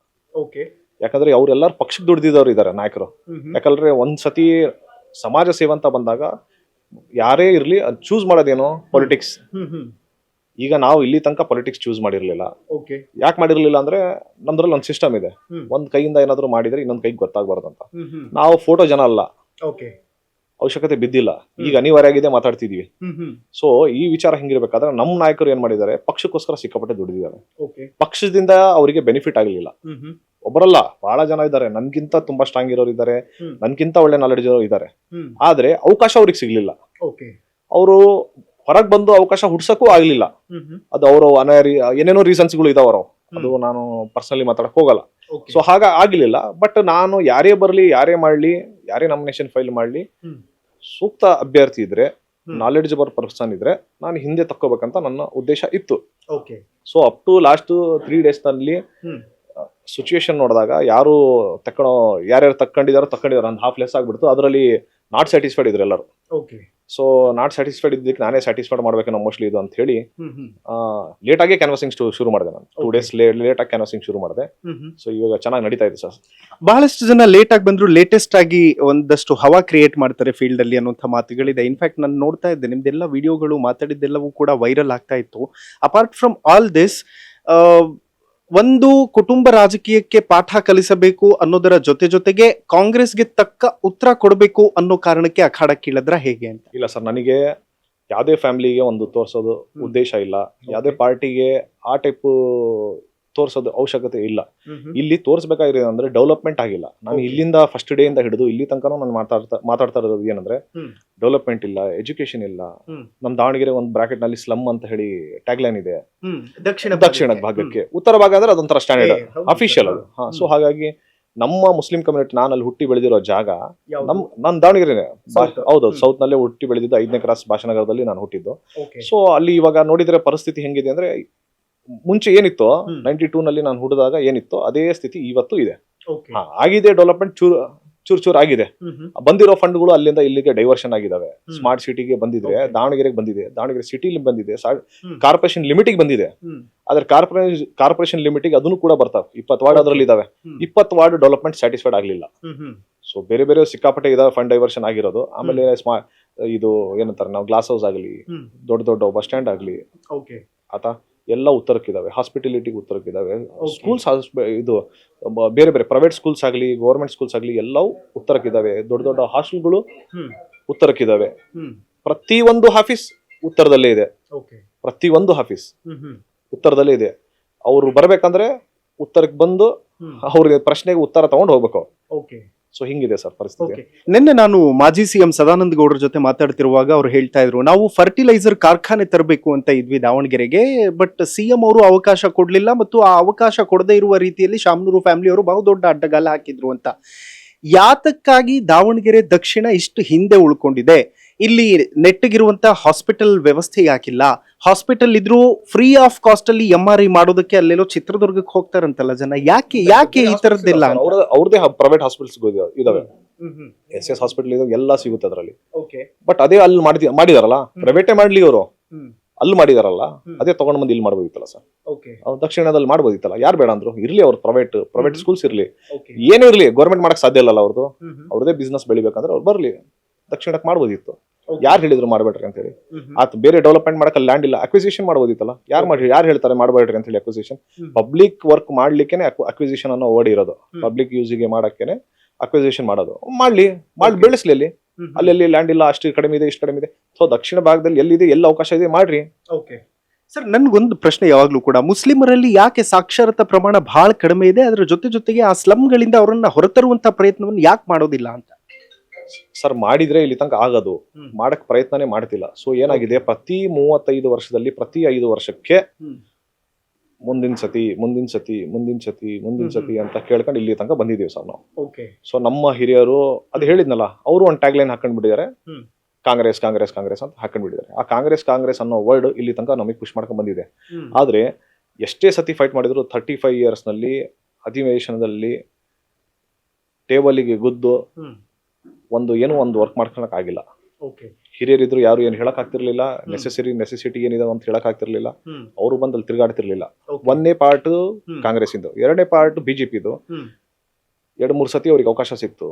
ಯಾಕಂದ್ರೆ ಅವ್ರೆಲ್ಲಾರು ಪಕ್ಷಕ್ಕೆ ದುಡ್ದಿದವ್ರು ಇದಾರೆ ನಾಯಕರು. ಯಾಕಂದ್ರೆ ಒಂದ್ಸತಿ ಸಮಾಜ ಸೇವೆ ಅಂತ ಬಂದಾಗ ಯಾರೇ ಇರ್ಲಿ ಅದು ಚೂಸ್ ಮಾಡೋದೇನೋ ಪಾಲಿಟಿಕ್ಸ್. ಈಗ ನಾವು ಇಲ್ಲಿ ತನಕ ಪಾಲಿಟಿಕ್ಸ್ ಚೂಸ್ ಮಾಡಿರ್ಲಿಲ್ಲ. ಯಾಕೆ ಮಾಡಿರ್ಲಿಲ್ಲ ಅಂದ್ರೆ ನಮ್ದ್ರಲ್ಲಿ ಒಂದು ಸಿಸ್ಟಮ್ ಇದೆ, ಒಂದ್ ಕೈಯಿಂದ ಏನಾದ್ರು ಮಾಡಿದ್ರೆ ಇನ್ನೊಂದ್ ಕೈಗೆ ಗೊತ್ತಾಗ್ಬಾರ್ದು ಅಂತ. ನಾವು ಫೋಟೋ ಜನ ಅಲ್ಲ, ಅವಶ್ಯಕತೆ ಬಿದ್ದಿಲ್ಲ, ಈಗ ಅನಿವಾರ್ಯ ಆಗಿದೆ ಮಾತಾಡ್ತಿದೀವಿ. ಸೊ ಈ ವಿಚಾರ ಹೆಂಗಿರ್ಬೇಕಾದ್ರೆ ನಮ್ಮ ನಾಯಕರು ಏನ್ ಮಾಡಿದ್ದಾರೆ, ಪಕ್ಷಕ್ಕೋಸ್ಕರ ಸಿಕ್ಕಾಪಟ್ಟೆ ದುಡಿದಿದ್ದಾರೆ. ಪಕ್ಷದಿಂದ ಅವರಿಗೆ ಬೆನಿಫಿಟ್ ಆಗಲಿಲ್ಲ. ಒಬ್ಬರಲ್ಲ, ಬಹಳ ಜನ ಇದ್ದಾರೆ, ನನ್ಗಿಂತ ತುಂಬಾ ಸ್ಟ್ರಾಂಗ್ ಇರೋರು ಇದ್ದಾರೆ, ನನ್ಗಿಂತ ಒಳ್ಳೆ ನಾಲೆಡ್ಜ್ ಇರೋರು ಇದ್ದಾರೆ. ಆದ್ರೆ ಅವಕಾಶ ಅವ್ರಿಗೆ ಸಿಗ್ಲಿಲ್ಲ. ಅವರು ಹೊರಗ್ ಬಂದು ಅವಕಾಶ ಹುಡ್ಸಕ್ಕೂ ಆಗ್ಲಿಲ್ಲ. ಅದು ಅವರು ಏನೇನೋ ರೀಸನ್ಸ್ಗಳು ಇದಾವ, ಅದು ನಾನು ಪರ್ಸನಲಿ ಮಾತಾಡಕ್ ಹೋಗಲ್ಲ. ಸೊ ಹಾಗ ಆಗ್ಲಿಲ್ಲ. ಬಟ್ ನಾನು ಯಾರೇ ಬರ್ಲಿ, ಯಾರೇ ಮಾಡ್ಲಿ, ಯಾರೇ ನಾಮಿನೇಷನ್ ಫೈಲ್ ಮಾಡ್ಲಿ, ಸೂಕ್ತ ಅಭ್ಯರ್ಥಿ ಇದ್ರೆ, ನಾಲೆಡ್ಜಬಲ್ ಪರ್ಸನ್ ಇದ್ರೆ ನಾನು ಹಿಂದೆ ತಕ್ಕೋಬೇಕಂತ ನನ್ನ ಉದ್ದೇಶ ಇತ್ತು. So up to last 3 days ನಲ್ಲಿ ಸಿಚುವೇಶನ್ ನೋಡಿದಾಗ ಯಾರ್ಯಾರು ತಕ್ಕೊಂಡಿದಾರೋ ಒಂದು ಹಾಫ್ ಲೆಸ್ ಆಗ್ಬಿಡ್ತು. ಅದರಲ್ಲಿ ನಾಟ್ ಸ್ಯಾಟಿಸ್ಫೈಡ್ ಇದ್ರು ಎಲ್ಲರೂ. ಸೊ ನಾಟ್ ಸ್ಯಾಟಿಸ್ಫೈಡ್ ಇದ್ದಕ್ಕೆ ನಾನೇ ಸ್ಯಾಟಿಸ್ಫೈಡ್ ಮಾಡ್ಬೇಕೇನೋ ಮೋಸ್ಟ್ಲಿ ಇದು ಅಂತ ಹೇಳಿ ಲೇಟ್ ಆಗಿ ಕ್ಯಾನ್ವಾಸಿಂಗ್ ಶುರು ಮಾಡಿದೆ. ನಾನು 2 days ಲೇಟ್ ಆಗಿ ಕ್ಯಾನ್ವಾಸಿಂಗ್ ಶುರು ಮಾಡಿದೆ. ಸೊ ಇವಾಗ ಚೆನ್ನಾಗಿ ನಡೀತಾ ಇದೆ ಸರ್. ಬಹಳಷ್ಟು ಜನ ಲೇಟ್ ಆಗಿ ಬಂದ್ರು ಲೇಟೆಸ್ಟ್ ಆಗಿ ಒಂದಷ್ಟು ಹವಾ ಕ್ರಿಯೇಟ್ ಮಾಡ್ತಾರೆ ಫೀಲ್ಡ್ ಅಲ್ಲಿ ಅನ್ನುವಂಥ ಮಾತುಗಳಿದೆ. ಇನ್ಫ್ಯಾಕ್ಟ್ ನಾನು ನೋಡ್ತಾ ಇದ್ದೆ, ನಿಮ್ದೆಲ್ಲ ವಿಡಿಯೋಗಳು ಮಾತಾಡಿದ್ದೆಲ್ಲವೂ ಕೂಡ ವೈರಲ್ ಆಗ್ತಾ ಇತ್ತು. ಅಪಾರ್ಟ್ ಫ್ರಮ್ ಆಲ್ ದಿಸ್, ಒಂದು ಕುಟುಂಬ ರಾಜಕೀಯಕ್ಕೆ ಪಾಠ ಕಲಿಸಬೇಕು ಅನ್ನೋದರ ಜೊತೆಗೆ ಕಾಂಗ್ರೆಸ್ಗೆ ತಕ್ಕ ಉತ್ತರ ಕೊಡಬೇಕು ಅನ್ನೋ ಕಾರಣಕ್ಕೆ ಅಖಾಡಕ್ಕಿಳಿದ್ರ ಹೇಗೆ ಅಂತ? ಇಲ್ಲ ಸರ್, ನನಗೆ ಯಾವುದೇ ಫ್ಯಾಮಿಲಿಗೆ ಒಂದು ತೋರಿಸೋದು ಉದ್ದೇಶ ಇಲ್ಲ, ಯಾವುದೇ ಪಾರ್ಟಿಗೆ ಆ ಟೈಪ್ ತೋರಿಸೋದು ಅವಶ್ಯಕತೆ ಇಲ್ಲ. ಇಲ್ಲಿ ತೋರಿಸಬೇಕಾಗಿರೋದು ಅಂದ್ರೆ ಡೆವಲಪ್ಮೆಂಟ್ ಆಗಿಲ್ಲ. ನಾನು ಇಲ್ಲಿಂದ ಫಸ್ಟ್ ಡೇ ಇಂದ ಹಿಡಿದು ಇಲ್ಲಿ ತನಕ ನಾನು ಮಾತಾಡ್ತಾ ಇರೋದು ಏನಂದ್ರೆ, ಡೆವಲಪ್ಮೆಂಟ್ ಇಲ್ಲ, ಎಜುಕೇಶನ್ ಇಲ್ಲ. ನಮ್ ದಾವಣಗೆರೆ ಒಂದು ಬ್ರಾಕೆಟ್ ನಲ್ಲಿ ಸ್ಲಮ್ ಅಂತ ಹೇಳಿ ಟ್ಯಾಗ್ ಲೈನ್ ಇದೆ. ದಕ್ಷಿಣ ಭಾಗಕ್ಕೆ, ಉತ್ತರ ಭಾಗ ಅಂದ್ರೆ ಅದೊಂಥರ ಸ್ಟ್ಯಾಂಡರ್ಡ್ ಅಫಿಷಿಯಲ್ ಅದು. ಸೊ ಹಾಗಾಗಿ ನಮ್ಮ ಮುಸ್ಲಿಂ ಕಮ್ಯುನಿಟಿ, ನಾನು ಅಲ್ಲಿ ಹುಟ್ಟಿ ಬೆಳೆದಿರೋ ಜಾಗ ನಾನು ದಾವಣಗೆರೆ. ಹೌದು, ಸೌತ್ ನಲ್ಲೇ ಹುಟ್ಟಿ ಬೆಳೆದಿದ್ದು, 5ನೇ ಕ್ರಾಸ್ ಭಾಷಾನಗರದಲ್ಲಿ ನಾನು ಹುಟ್ಟಿದ್ದು. ಸೊ ಅಲ್ಲಿ ಇವಾಗ ನೋಡಿದ್ರೆ ಪರಿಸ್ಥಿತಿ ಹೆಂಗಿದೆ ಅಂದ್ರೆ, ಮುಂಚೆ ಏನಿತ್ತು 92 ನಲ್ಲಿ ನಾನು ಹುಟ್ಟಿದಾಗ ಏನಿತ್ತು ಅದೇ ಸ್ಥಿತಿ ಇವತ್ತು ಇದೆ. ಆಗಿದೆ ಡೆವಲಪ್ಮೆಂಟ್, ಚೂರ್ ಆಗಿದೆ. ಬಂದಿರೋ ಫಂಡ್ಗಳು ಅಲ್ಲಿಂದ ಇಲ್ಲಿಗೆ ಡೈವರ್ಷನ್ ಆಗಿದಾವೆ. ಸ್ಮಾರ್ಟ್ ಸಿಟಿಗೆ ಬಂದಿದ್ರೆ ದಾವಣಗೆರೆಗೆ ಬಂದಿದೆ, ದಾವಣಗೆರೆ ಸಿಟಿಲಿ ಬಂದಿದೆ, ಕಾರ್ಪೊರೇಷನ್ ಲಿಮಿಟಿಗೆ ಬಂದಿದೆ. ಆದ್ರೆ ಕಾರ್ಪೊರೇಷನ್ ಲಿಮಿಟಿಗೆ ಅದನ್ನು ಕೂಡ ಬರ್ತಾವೆ. 20 ವಾರ್ಡ್ ಅದರಲ್ಲಿ ಇದಾವೆ. 20 ವಾರ್ಡ್ ಡೆವಲಪ್ಮೆಂಟ್ ಸ್ಯಾಟಿಸ್ಫೈಡ್ ಆಗ್ಲಿಲ್ಲ. ಸೊ ಬೇರೆ ಸಿಕ್ಕಾಪಟ್ಟೆ ಇದಾವೆ ಫಂಡ್ ಡೈವರ್ಷನ್ ಆಗಿರೋದು. ಆಮೇಲೆ ಇದು ಏನಂತಾರೆ, ನಾವು ಗ್ಲಾಸ್ ಹೌಸ್ ಆಗಲಿ, ದೊಡ್ಡ ಬಸ್ ಸ್ಟ್ಯಾಂಡ್ ಆಗಲಿ, ಆತ ಎಲ್ಲ ಉತ್ತರಕ್ಕಿದಾವೆ. ಹಾಸ್ಪಿಟಾಲಿಟಿಗೆ ಉತ್ತರಕ್ಕಿದಾವೆ. ಸ್ಕೂಲ್ಸ್, ಇದು ಬೇರೆ ಪ್ರೈವೇಟ್ ಸ್ಕೂಲ್ಸ್ ಆಗಲಿ, ಗೌರ್ಮೆಂಟ್ ಸ್ಕೂಲ್ಸ್ ಆಗಲಿ, ಎಲ್ಲವೂ ಉತ್ತರಕ್ಕಿದಾವೆ. ದೊಡ್ಡ ಹಾಸ್ಟೆಲ್ಗಳು ಉತ್ತರಕ್ಕಿದಾವೆ. ಪ್ರತಿಯೊಂದು ಆಫೀಸ್ ಉತ್ತರದಲ್ಲೇ ಇದೆ. ಪ್ರತಿಯೊಂದು ಆಫೀಸ್ ಉತ್ತರದಲ್ಲೇ ಇದೆ. ಅವ್ರು ಬರ್ಬೇಕಂದ್ರೆ ಉತ್ತರಕ್ಕೆ ಬಂದು ಅವ್ರಿಗೆ ಪ್ರಶ್ನೆಗೆ ಉತ್ತರ ತಗೊಂಡು ಹೋಗ್ಬೇಕು. ಸೊ ಹಿಂಗಿದೆ ಸರ್ ಪರಿಸ್ಥಿತಿ. ನಿನ್ನೆ ನಾನು ಮಾಜಿ ಸಿಎಂ ಸದಾನಂದ ಗೌಡರ ಜೊತೆ ಮಾತಾಡ್ತಿರುವಾಗ ಅವ್ರು ಹೇಳ್ತಾ ಇದ್ರು, ನಾವು ಫರ್ಟಿಲೈಸರ್ ಕಾರ್ಖಾನೆ ತರಬೇಕು ಅಂತ ಇದ್ವಿ ದಾವಣಗೆರೆಗೆ, ಬಟ್ ಸಿಎಂ ಅವರು ಅವಕಾಶ ಕೊಡ್ಲಿಲ್ಲ ಮತ್ತು ಆ ಅವಕಾಶ ಕೊಡದೇ ಇರುವ ರೀತಿಯಲ್ಲಿ ಶಾಮನೂರು ಫ್ಯಾಮಿಲಿ ಅವರು ಬಹುದೊಡ್ಡ ಅಡ್ಡಗಾಲ ಹಾಕಿದ್ರು ಅಂತ. ಯಾತಕ್ಕಾಗಿ ದಾವಣಗೆರೆ ದಕ್ಷಿಣ ಇಷ್ಟು ಹಿಂದೆ ಉಳ್ಕೊಂಡಿದೆ? ಇಲ್ಲಿ ನೆಟ್ಟಗಿರುವಂತ ಹಾಸ್ಪಿಟಲ್ ವ್ಯವಸ್ಥೆ ಯಾಕಿಲ್ಲ? ಹಾಸ್ಪಿಟಲ್ ಇದ್ರೂ ಫ್ರೀ ಆಫ್ ಕಾಸ್ಟ್ ಅಲ್ಲಿ MRI ಮಾಡೋದಕ್ಕೆ ಅಲ್ಲೆಲ್ಲೋ ಚಿತ್ರದುರ್ಗಕ್ಕೆ ಹೋಗ್ತಾರಂತಲ್ಲ ಜನ, ಯಾಕೆ ಈ ತರದ್ದಿಲ್ಲ? ಅವ್ರದೇ ಪ್ರೈವೇಟ್ ಹಾಸ್ಪಿಟಲ್ಸ್ ಇದಾವೆ, SS ಹಾಸ್ಪಿಟಲ್ ಇದೆ, ಎಲ್ಲ ಸಿಗುತ್ತೆ ಅದರಲ್ಲಿ. ಬಟ್ ಅದೇ ಅಲ್ಲಿ ಮಾಡಿದಾರಲ್ಲ, ಪ್ರೈವೇಟೇ ಮಾಡ್ಲಿ ಅವರು, ಅಲ್ಲಿ ಮಾಡಿದಾರಲ್ಲ, ಅದೇ ತಗೊಂಡ್ ಬಂದು ಇಲ್ಲಿ ಮಾಡ್ಬೋದಿತ್ತಲ್ಲ ಸರ್. ದಕ್ಷಿಣದಲ್ಲಿ ಮಾಡ್ಬೋದಿತ್ತಲ್ಲ, ಯಾರು ಬೇಡ ಅಂದ್ರು? ಇರ್ಲಿ ಅವ್ರು ಪ್ರೈವೇಟ್ ಸ್ಕೂಲ್ಸ್ ಇರ್ಲಿ, ಏನೂ ಇರ್ಲಿ, ಗೌರ್ಮೆಂಟ್ ಮಾಡಕ್ ಸಾಧ್ಯ ಇಲ್ಲಲ್ಲ ಅವ್ರದ್ದು. ಅವ್ರದೇ ಬಿಸ್ನೆಸ್ ಬೆಳಿಬೇಕಂದ್ರೆ ಅವ್ರು ಬರ್ಲಿ, ದಕ್ಷಿಣಕ್ಕೆ ಮಾಡ್ಬೋದಿತ್ತು. ಯಾರು ಹೇಳಿದ್ರು ಮಾಡ್ಬೇಡ್ರಿ ಅಂತ ಹೇಳಿ? ಆತ ಬೇರೆ ಡೆವಲಪ್ಮೆಂಟ್ ಮಾಡಕ್ಕೆ ಲ್ಯಾಂಡ್ ಇಲ್ಲ, ಅಕ್ವಿಸಿಷನ್ ಮಾಡ್ಬೋದಿತ್ತಲ್ಲ. ಯಾರು ಹೇಳ್ತಾರೆ ಮಾಡ್ಬೇಡ್ರಿ ಅಂತ ಹೇಳಿ? ಅಕ್ವಿಸಿಷನ್ ಪಬ್ಲಿಕ್ ವರ್ಕ್ ಮಾಡ್ಲಿಕ್ಕೆ ಅಕ್ವಿಸಿಷನ್ ಅನ್ನೋ ವರ್ಡ್ ಇರೋದು. ಪಬ್ಲಿಕ್ ಯೂಸಿಗೆ ಮಾಡಕ್ಕೇನೆ ಅಕ್ವಿಸಿಷನ್ ಮಾಡೋದು. ಮಾಡಿ ಬೆಳೆಸ್ಲಿ. ಅಲ್ಲಿ ಲ್ಯಾಂಡ್ ಇಲ್ಲ, ಅಷ್ಟು ಕಡಿಮೆ ಇದೆ, ಇಷ್ಟು ಕಡಿಮೆ ಇದೆ. ಸೊ ದಕ್ಷಿಣ ಭಾಗದಲ್ಲಿ ಎಲ್ಲಿದೆ, ಎಲ್ಲಿ ಅವಕಾಶ ಇದೆ ಮಾಡ್ರಿ. ಸರ್, ನನ್ಗೊಂದು ಪ್ರಶ್ನೆ ಯಾವಾಗ್ಲೂ ಕೂಡ, ಮುಸ್ಲಿಮರಲ್ಲಿ ಯಾಕೆ ಸಾಕ್ಷರತಾ ಪ್ರಮಾಣ ಬಹಳ ಕಡಿಮೆ ಇದೆ, ಅದರ ಜೊತೆಗೆ ಆ ಸ್ಲಮ್ಗಳಿಂದ ಅವರನ್ನ ಹೊರತರುವಂತ ಪ್ರಯತ್ನವನ್ನು ಯಾಕೆ ಮಾಡೋದಿಲ್ಲ ಅಂತ? ಸರ್, ಮಾಡಿದ್ರೆ ಇಲ್ಲಿ ತನಕ ಆಗೋದು, ಮಾಡಕ್ ಪ್ರಯತ್ನನೇ ಮಾಡ್ತಿಲ್ಲ. ಸೊ ಏನಾಗಿದೆ, ಪ್ರತಿ 35 ವರ್ಷದಲ್ಲಿ ಪ್ರತಿ 5 ವರ್ಷಕ್ಕೆ ಮುಂದಿನ ಸತಿ ಅಂತ ಕೇಳ್ಕೊಂಡು ಇಲ್ಲಿ ತನಕ ಬಂದಿದೀವಿ ಸರ್ ನಾವು. ಸೊ ನಮ್ಮ ಹಿರಿಯರು ಅದು ಹೇಳಿದ್ನಲ್ಲ, ಅವರು ಒಂದು ಟ್ಯಾಗ್ ಲೈನ್ ಹಾಕೊಂಡ್ಬಿಟ್ಟಿದ್ದಾರೆ, ಕಾಂಗ್ರೆಸ್ ಅಂತ ಹಾಕೊಂಡ್ಬಿಟ್ಟಿದ್ದಾರೆ. ಆ ಕಾಂಗ್ರೆಸ್ ಅನ್ನೋ ವರ್ಡ್ ಇಲ್ಲಿ ತನಕ ನಮಗೆ ಪುಷ್ ಮಾಡ್ಕೊಂಡ್ ಬಂದಿದೆ. ಆದ್ರೆ ಎಷ್ಟೇ ಸತಿ ಫೈಟ್ ಮಾಡಿದ್ರು 35 ಇಯರ್ಸ್ ನಲ್ಲಿ ಅಧಿವೇಶನದಲ್ಲಿ ಟೇಬಲಿಗೆ ಗುದ್ದು ಒಂದು ವರ್ಕ್ ಮಾಡ್ಕೊಳಕ್ ಆಗಿಲ್ಲ. ಹಿರಿಯರಿದ್ರು ಯಾರು ಏನು ಹೇಳಕ್ ಆಗ್ತಿರ್ಲಿಲ್ಲ, ನೆಸೆಸಿಟಿ ಏನಿದೆ ಅಂತ ಹೇಳಕ್ ಆಗ್ತಿರ್ಲಿಲ್ಲ. ಅವರು ಬಂದಲ್ಲಿ ತಿರುಗಾಡ್ತಿರ್ಲಿಲ್ಲ. ಒಂದನೇ ಪಾರ್ಟ್ ಕಾಂಗ್ರೆಸ್ ಇಂದು, ಎರಡನೇ ಪಾರ್ಟ್ BJP ಇದು. 2-3 ಸತಿ ಅವ್ರಿಗೆ ಅವಕಾಶ ಸಿಕ್ತು,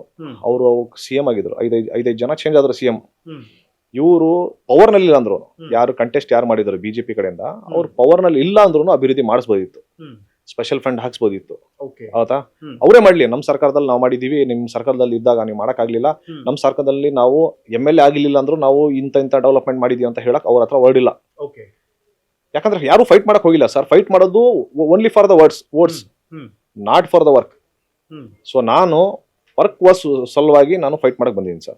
ಅವರು CM ಆಗಿದ್ರು. 5 ಜನ ಚೇಂಜ್ ಆದ್ರು CM. ಇವರು ಪವರ್ ನಲ್ಲಿ ಇಲ್ಲ ಅಂದ್ರು, ಯಾರು ಕಂಟೆಸ್ಟ್ ಯಾರು ಮಾಡಿದ್ರು BJP ಕಡೆಯಿಂದ, ಅವ್ರು ಪವರ್ ನಲ್ಲಿ ಇಲ್ಲ ಅಂದ್ರೂ ಅಭಿವೃದ್ಧಿ ಮಾಡಿಸ್ಬೋದಿತ್ತು, ಸ್ಪೆಷಲ್ ಫಂಡ್ ಹಾಕ್ಸ್ಬೋದಿತ್ತು. ಹೌದಾ? ಅವರೇ ಮಾಡ್ಲಿ, ನಮ್ ಸರ್ಕಾರದಲ್ಲಿ ನಾವು ಮಾಡಿದೀವಿ, ನಿಮ್ ಸರ್ಕಾರದಲ್ಲಿ ಇದ್ದಾಗ ನೀವು ಮಾಡಕ್ ಆಗ್ಲಿಲ್ಲ, ನಮ್ ಸರ್ಕಾರದಲ್ಲಿ ನಾವು MLA ಆಗಿರ್ಲಿಲ್ಲ ಅಂದ್ರೂ ನಾವು ಇಂತ ಡೆವಲಪ್ಮೆಂಟ್ ಮಾಡಿದೀವಿ ಅಂತ ಹೇಳಕ್ ಅವ್ರ ಹತ್ರ ವರ್ಡ್ ಇಲ್ಲ. ಯಾಕಂದ್ರೆ ಯಾರು ಫೈಟ್ ಮಾಡಕ್ ಹೋಗಿಲ್ಲ ಸರ್. ಫೈಟ್ ಮಾಡೋದು only for the words, not for the work. So ನಾನು ವರ್ಕ್ ಸಲುವಾಗಿ ನಾನು ಫೈಟ್ ಮಾಡಕ್ ಬಂದಿದ್ದೀನಿ ಸರ್.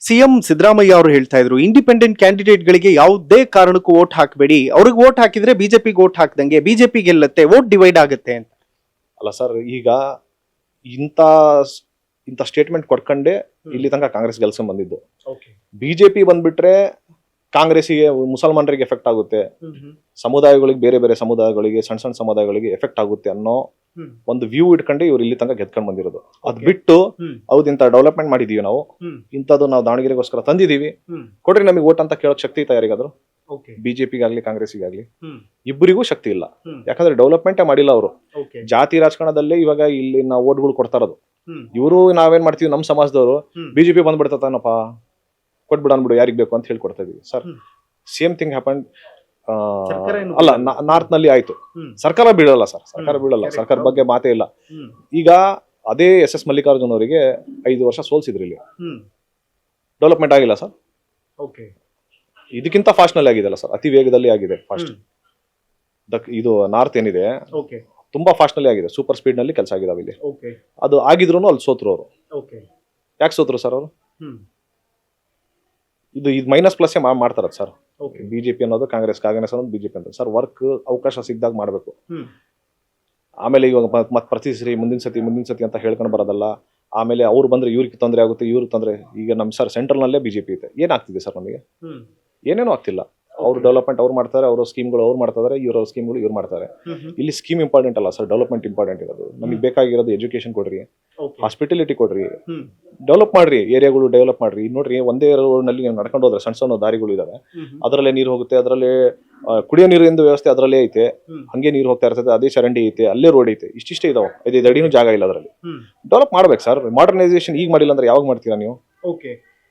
CM ಸಿದ್ದರಾಮಯ್ಯ ಅವರು ಹೇಳ್ತಾ ಇದ್ರು, ಇಂಡಿಪೆಂಡೆಂಟ್ ಕ್ಯಾಂಡಿಡೇಟ್ ಗಳಿಗೆ ಯಾವುದೇ ಕಾರಣಕ್ಕೂ ವೋಟ್ ಹಾಕಬೇಡಿ, ಅವ್ರಿಗೆ ವೋಟ್ ಹಾಕಿದ್ರೆ BJP ವೋಟ್ ಹಾಕ್ದಂಗೆ, BJP ಗೆಲ್ಲುತ್ತೆ, ವೋಟ್ ಡಿವೈಡ್ ಆಗುತ್ತೆ ಅಂತ. ಅಲ್ಲ ಸರ್, ಈಗ ಇಂಥ ಸ್ಟೇಟ್ಮೆಂಟ್ ಕೊಡ್ಕೊಂಡೆ ಇಲ್ಲಿ ತನಕ ಕಾಂಗ್ರೆಸ್ ಗೆಲ್ಸ್ಕೊಂಡ್ ಬಂದಿದ್ದು. BJP ಬಂದ್ಬಿಟ್ರೆ ಕಾಂಗ್ರೆಸ್ಸಿಗೆ, ಮುಸಲ್ಮಾನರಿಗೆ ಎಫೆಕ್ಟ್ ಆಗುತ್ತೆ, ಸಮುದಾಯಗಳಿಗೆ, ಬೇರೆ ಸಮುದಾಯಗಳಿಗೆ, ಸಣ್ಣ ಸಮುದಾಯಗಳಿಗೆ ಎಫೆಕ್ಟ್ ಆಗುತ್ತೆ ಅನ್ನೋ ಒಂದು ವ್ಯೂ ಇಟ್ಕೊಂಡೆ ಇವ್ರು ಇಲ್ಲಿ ತನಕ ಗೆದ್ಕೊಂಡ್ ಬಂದಿರೋದು. ಅದ್ ಬಿಟ್ಟು ಹೌದು ಇಂತ ಡೆವಲಪ್ಮೆಂಟ್ ಮಾಡಿದೀವಿ ನಾವು, ಇಂಥದ್ದು ನಾವು ದಾವಣಗೆರೆಗೋಸ್ಕರ ತಂದಿದೀವಿ, ಕೊಡ್ರಿ ನಮಗೆ ವೋಟ್ ಅಂತ ಕೇಳೋಕ್ ಶಕ್ತಿ ಇತ್ತ ಯಾರಿಗಾದ್ರು? BJPಗಾಗ್ಲಿ ಕಾಂಗ್ರೆಸ್ಸಿಗಾಗ್ಲಿ ಇಬ್ಬರಿಗೂ ಶಕ್ತಿ ಇಲ್ಲ. ಯಾಕಂದ್ರೆ ಡೆವಲಪ್ಮೆಂಟೇ ಮಾಡಿಲ್ಲ ಅವರು. ಜಾತಿ ರಾಜಕಾರಣದಲ್ಲೇ ಇವಾಗ ಇಲ್ಲಿ ನಾವು ವೋಟ್ಗಳು ಕೊಡ್ತಾ ಇರೋದು. ಇವರು ನಾವೇನ್ ಮಾಡ್ತೀವಿ, ನಮ್ ಸಮಾಜದವರು BJP ಬಂದ್ಬಿಡ್ತಾನಪ್ಪ, ಕೊಟ್ಬಿಡನ್ಬಿಡು ಯಾರಿಗ್ ಬೇಕು ಅಂತ ಹೇಳ್ಕೊಡ್ತಾ ಇದೀವಿ ಸರ್. ಸೇಮ್ ಥಿಂಗ್ ಹ್ಯಾಪನ್ ಅಲ್ಲ ನಾರ್ತ್ ನಲ್ಲಿ ಆಯ್ತು. ಸರ್ಕಾರ ಬೀಳಲ್ಲ ಸರ್, ಸರ್ಕಾರ ಬಗ್ಗೆ ಮಾತೇ ಇಲ್ಲ. ಈಗ ಅದೇ SS ಮಲ್ಲಿಕಾರ್ಜುನ್ ಅವರಿಗೆ 5 ವರ್ಷ ಸೋಲ್ಸಿದ್ರು, ಇಲ್ಲಿ ಡೆವಲಪ್ಮೆಂಟ್ ಆಗಿಲ್ಲ ಸರ್. ಇದಕ್ಕಿಂತ ಫಾಸ್ಟ್ ನಲ್ಲಿ ಆಗಿದೆಲ್ಲ ಸರ್, ಅತಿ ವೇಗದಲ್ಲಿ ಆಗಿದೆ. ಫಾಸ್ಟ್ ಇದು ನಾರ್ತ್ ಏನಿದೆ ತುಂಬಾ ಫಾಸ್ಟ್ ನಲ್ಲಿ ಆಗಿದೆ, ಸೂಪರ್ ಸ್ಪೀಡ್ ನಲ್ಲಿ ಕೆಲಸ ಆಗಿದಾವೆ ಇಲ್ಲಿ. ಅದು ಆಗಿದ್ರು ಅಲ್ಲಿ ಸೋತ್ರು ಅವರು. ಯಾಕೆ ಸೋತ್ರು ಸರ್ ಅವರು? ಇದು ಮೈನಸ್ ಪ್ಲಸ್ ಮಾಡ್ತಾರ ಸರ್. BJP ಅನ್ನೋದು ಕಾಂಗ್ರೆಸ್ ಅನ್ನೋದು BJP ಅಂತ ಸರ್. ವರ್ಕ್ ಅವಕಾಶ ಸಿಗ್ದಾಗ ಮಾಡ್ಬೇಕು. ಆಮೇಲೆ ಇವಾಗ ಮತ್ತೆ ಪ್ರತಿ ಸರಿ ಮುಂದಿನ ಸತಿ ಅಂತ ಹೇಳ್ಕೊಂಡು ಬರೋದಲ್ಲ. ಆಮೇಲೆ ಅವ್ರು ಬಂದ್ರೆ ಇವ್ರಿಗೆ ತೊಂದರೆ ಆಗುತ್ತೆ, ಇವ್ರಿಗೆ ತೊಂದರೆ. ಈಗ ನಮ್ ಸರ್ ಸೆಂಟ್ರಲ್ ನಲ್ಲೇ BJP ಇದೆ, ಏನಾಗ್ತಿದೆ ಸರ್ ನಮಗೆ? ಏನೇನೋ ಆಗ್ತಿಲ್ಲ. ಅವ್ರು ಡೆವಲಪ್ಮೆಂಟ್ ಅವ್ರು ಮಾಡ್ತಾರೆ, ಅವರ ಸ್ಕೀಮ್ಗಳು ಅವ್ರು ಮಾಡ್ತಾರೆ, ಇವರ ಸ್ಕೀಮ್ಗಳು ಇವ್ರು ಮಾಡ್ತಾರೆ. ಇಲ್ಲಿ ಸ್ಕೀಮ್ ಇಂಪಾರ್ಟೆಂಟ್ ಅಲ್ಲ ಸರ್, ಡೆವಲಪ್ಮೆಂಟ್ ಇಂಪಾರ್ಟೆಂಟ್ ಇರೋದು. ನಮಗೆ ಬೇಕಾಗಿರೋದು ಎಜುಕೇಶನ್ ಕೊಡ್ರಿ, ಹಾಸ್ಪಿಟಾಲಿಟಿ ಕೊಡ್ರಿ, ಡೆವಲಪ್ ಮಾಡ್ರಿ, ಏರಿಯಾಗಳು ಡೆವಲಪ್ ಮಾಡ್ರಿ. ನೋಡ್ರಿ, ಒಂದೇ ರೋಡ್ ನಲ್ಲಿ ನಡ್ಕೊಂಡು ಹೋದ್ರೆ ಸಣ್ಣ ದಾರಿಗಳು ಇದಾವೆ, ಅದರಲ್ಲೇ ನೀರು ಹೋಗುತ್ತೆ, ಅದರಲ್ಲೇ ಕುಡಿಯೋ ನೀರಿನ ವ್ಯವಸ್ಥೆ ಅದರಲ್ಲೇ ಐತೆ, ಹಂಗೆ ನೀರು ಹೋಗ್ತಾ ಇರ್ತದೆ, ಅದೇ ಚರಂಡಿ ಐತೆ, ಅಲ್ಲೇ ರೋಡ್ ಐತೆ, ಇಷ್ಟಿಷ್ಟೇ ಇದಾವೆ, 5 ಅಡಿನೂ ಜಾಗ ಇಲ್ಲ ಅದರಲ್ಲಿ. ಡೆವಲಪ್ ಮಾಡ್ಬೇಕು ಸರ್. ಮಾಡರ್ನೈಸೇಷನ್ ಈಗ ಮಾಡಿಲ್ಲ ಅಂದ್ರೆ ಯಾವಾಗ ಮಾಡ್ತೀರಾ ನೀವು?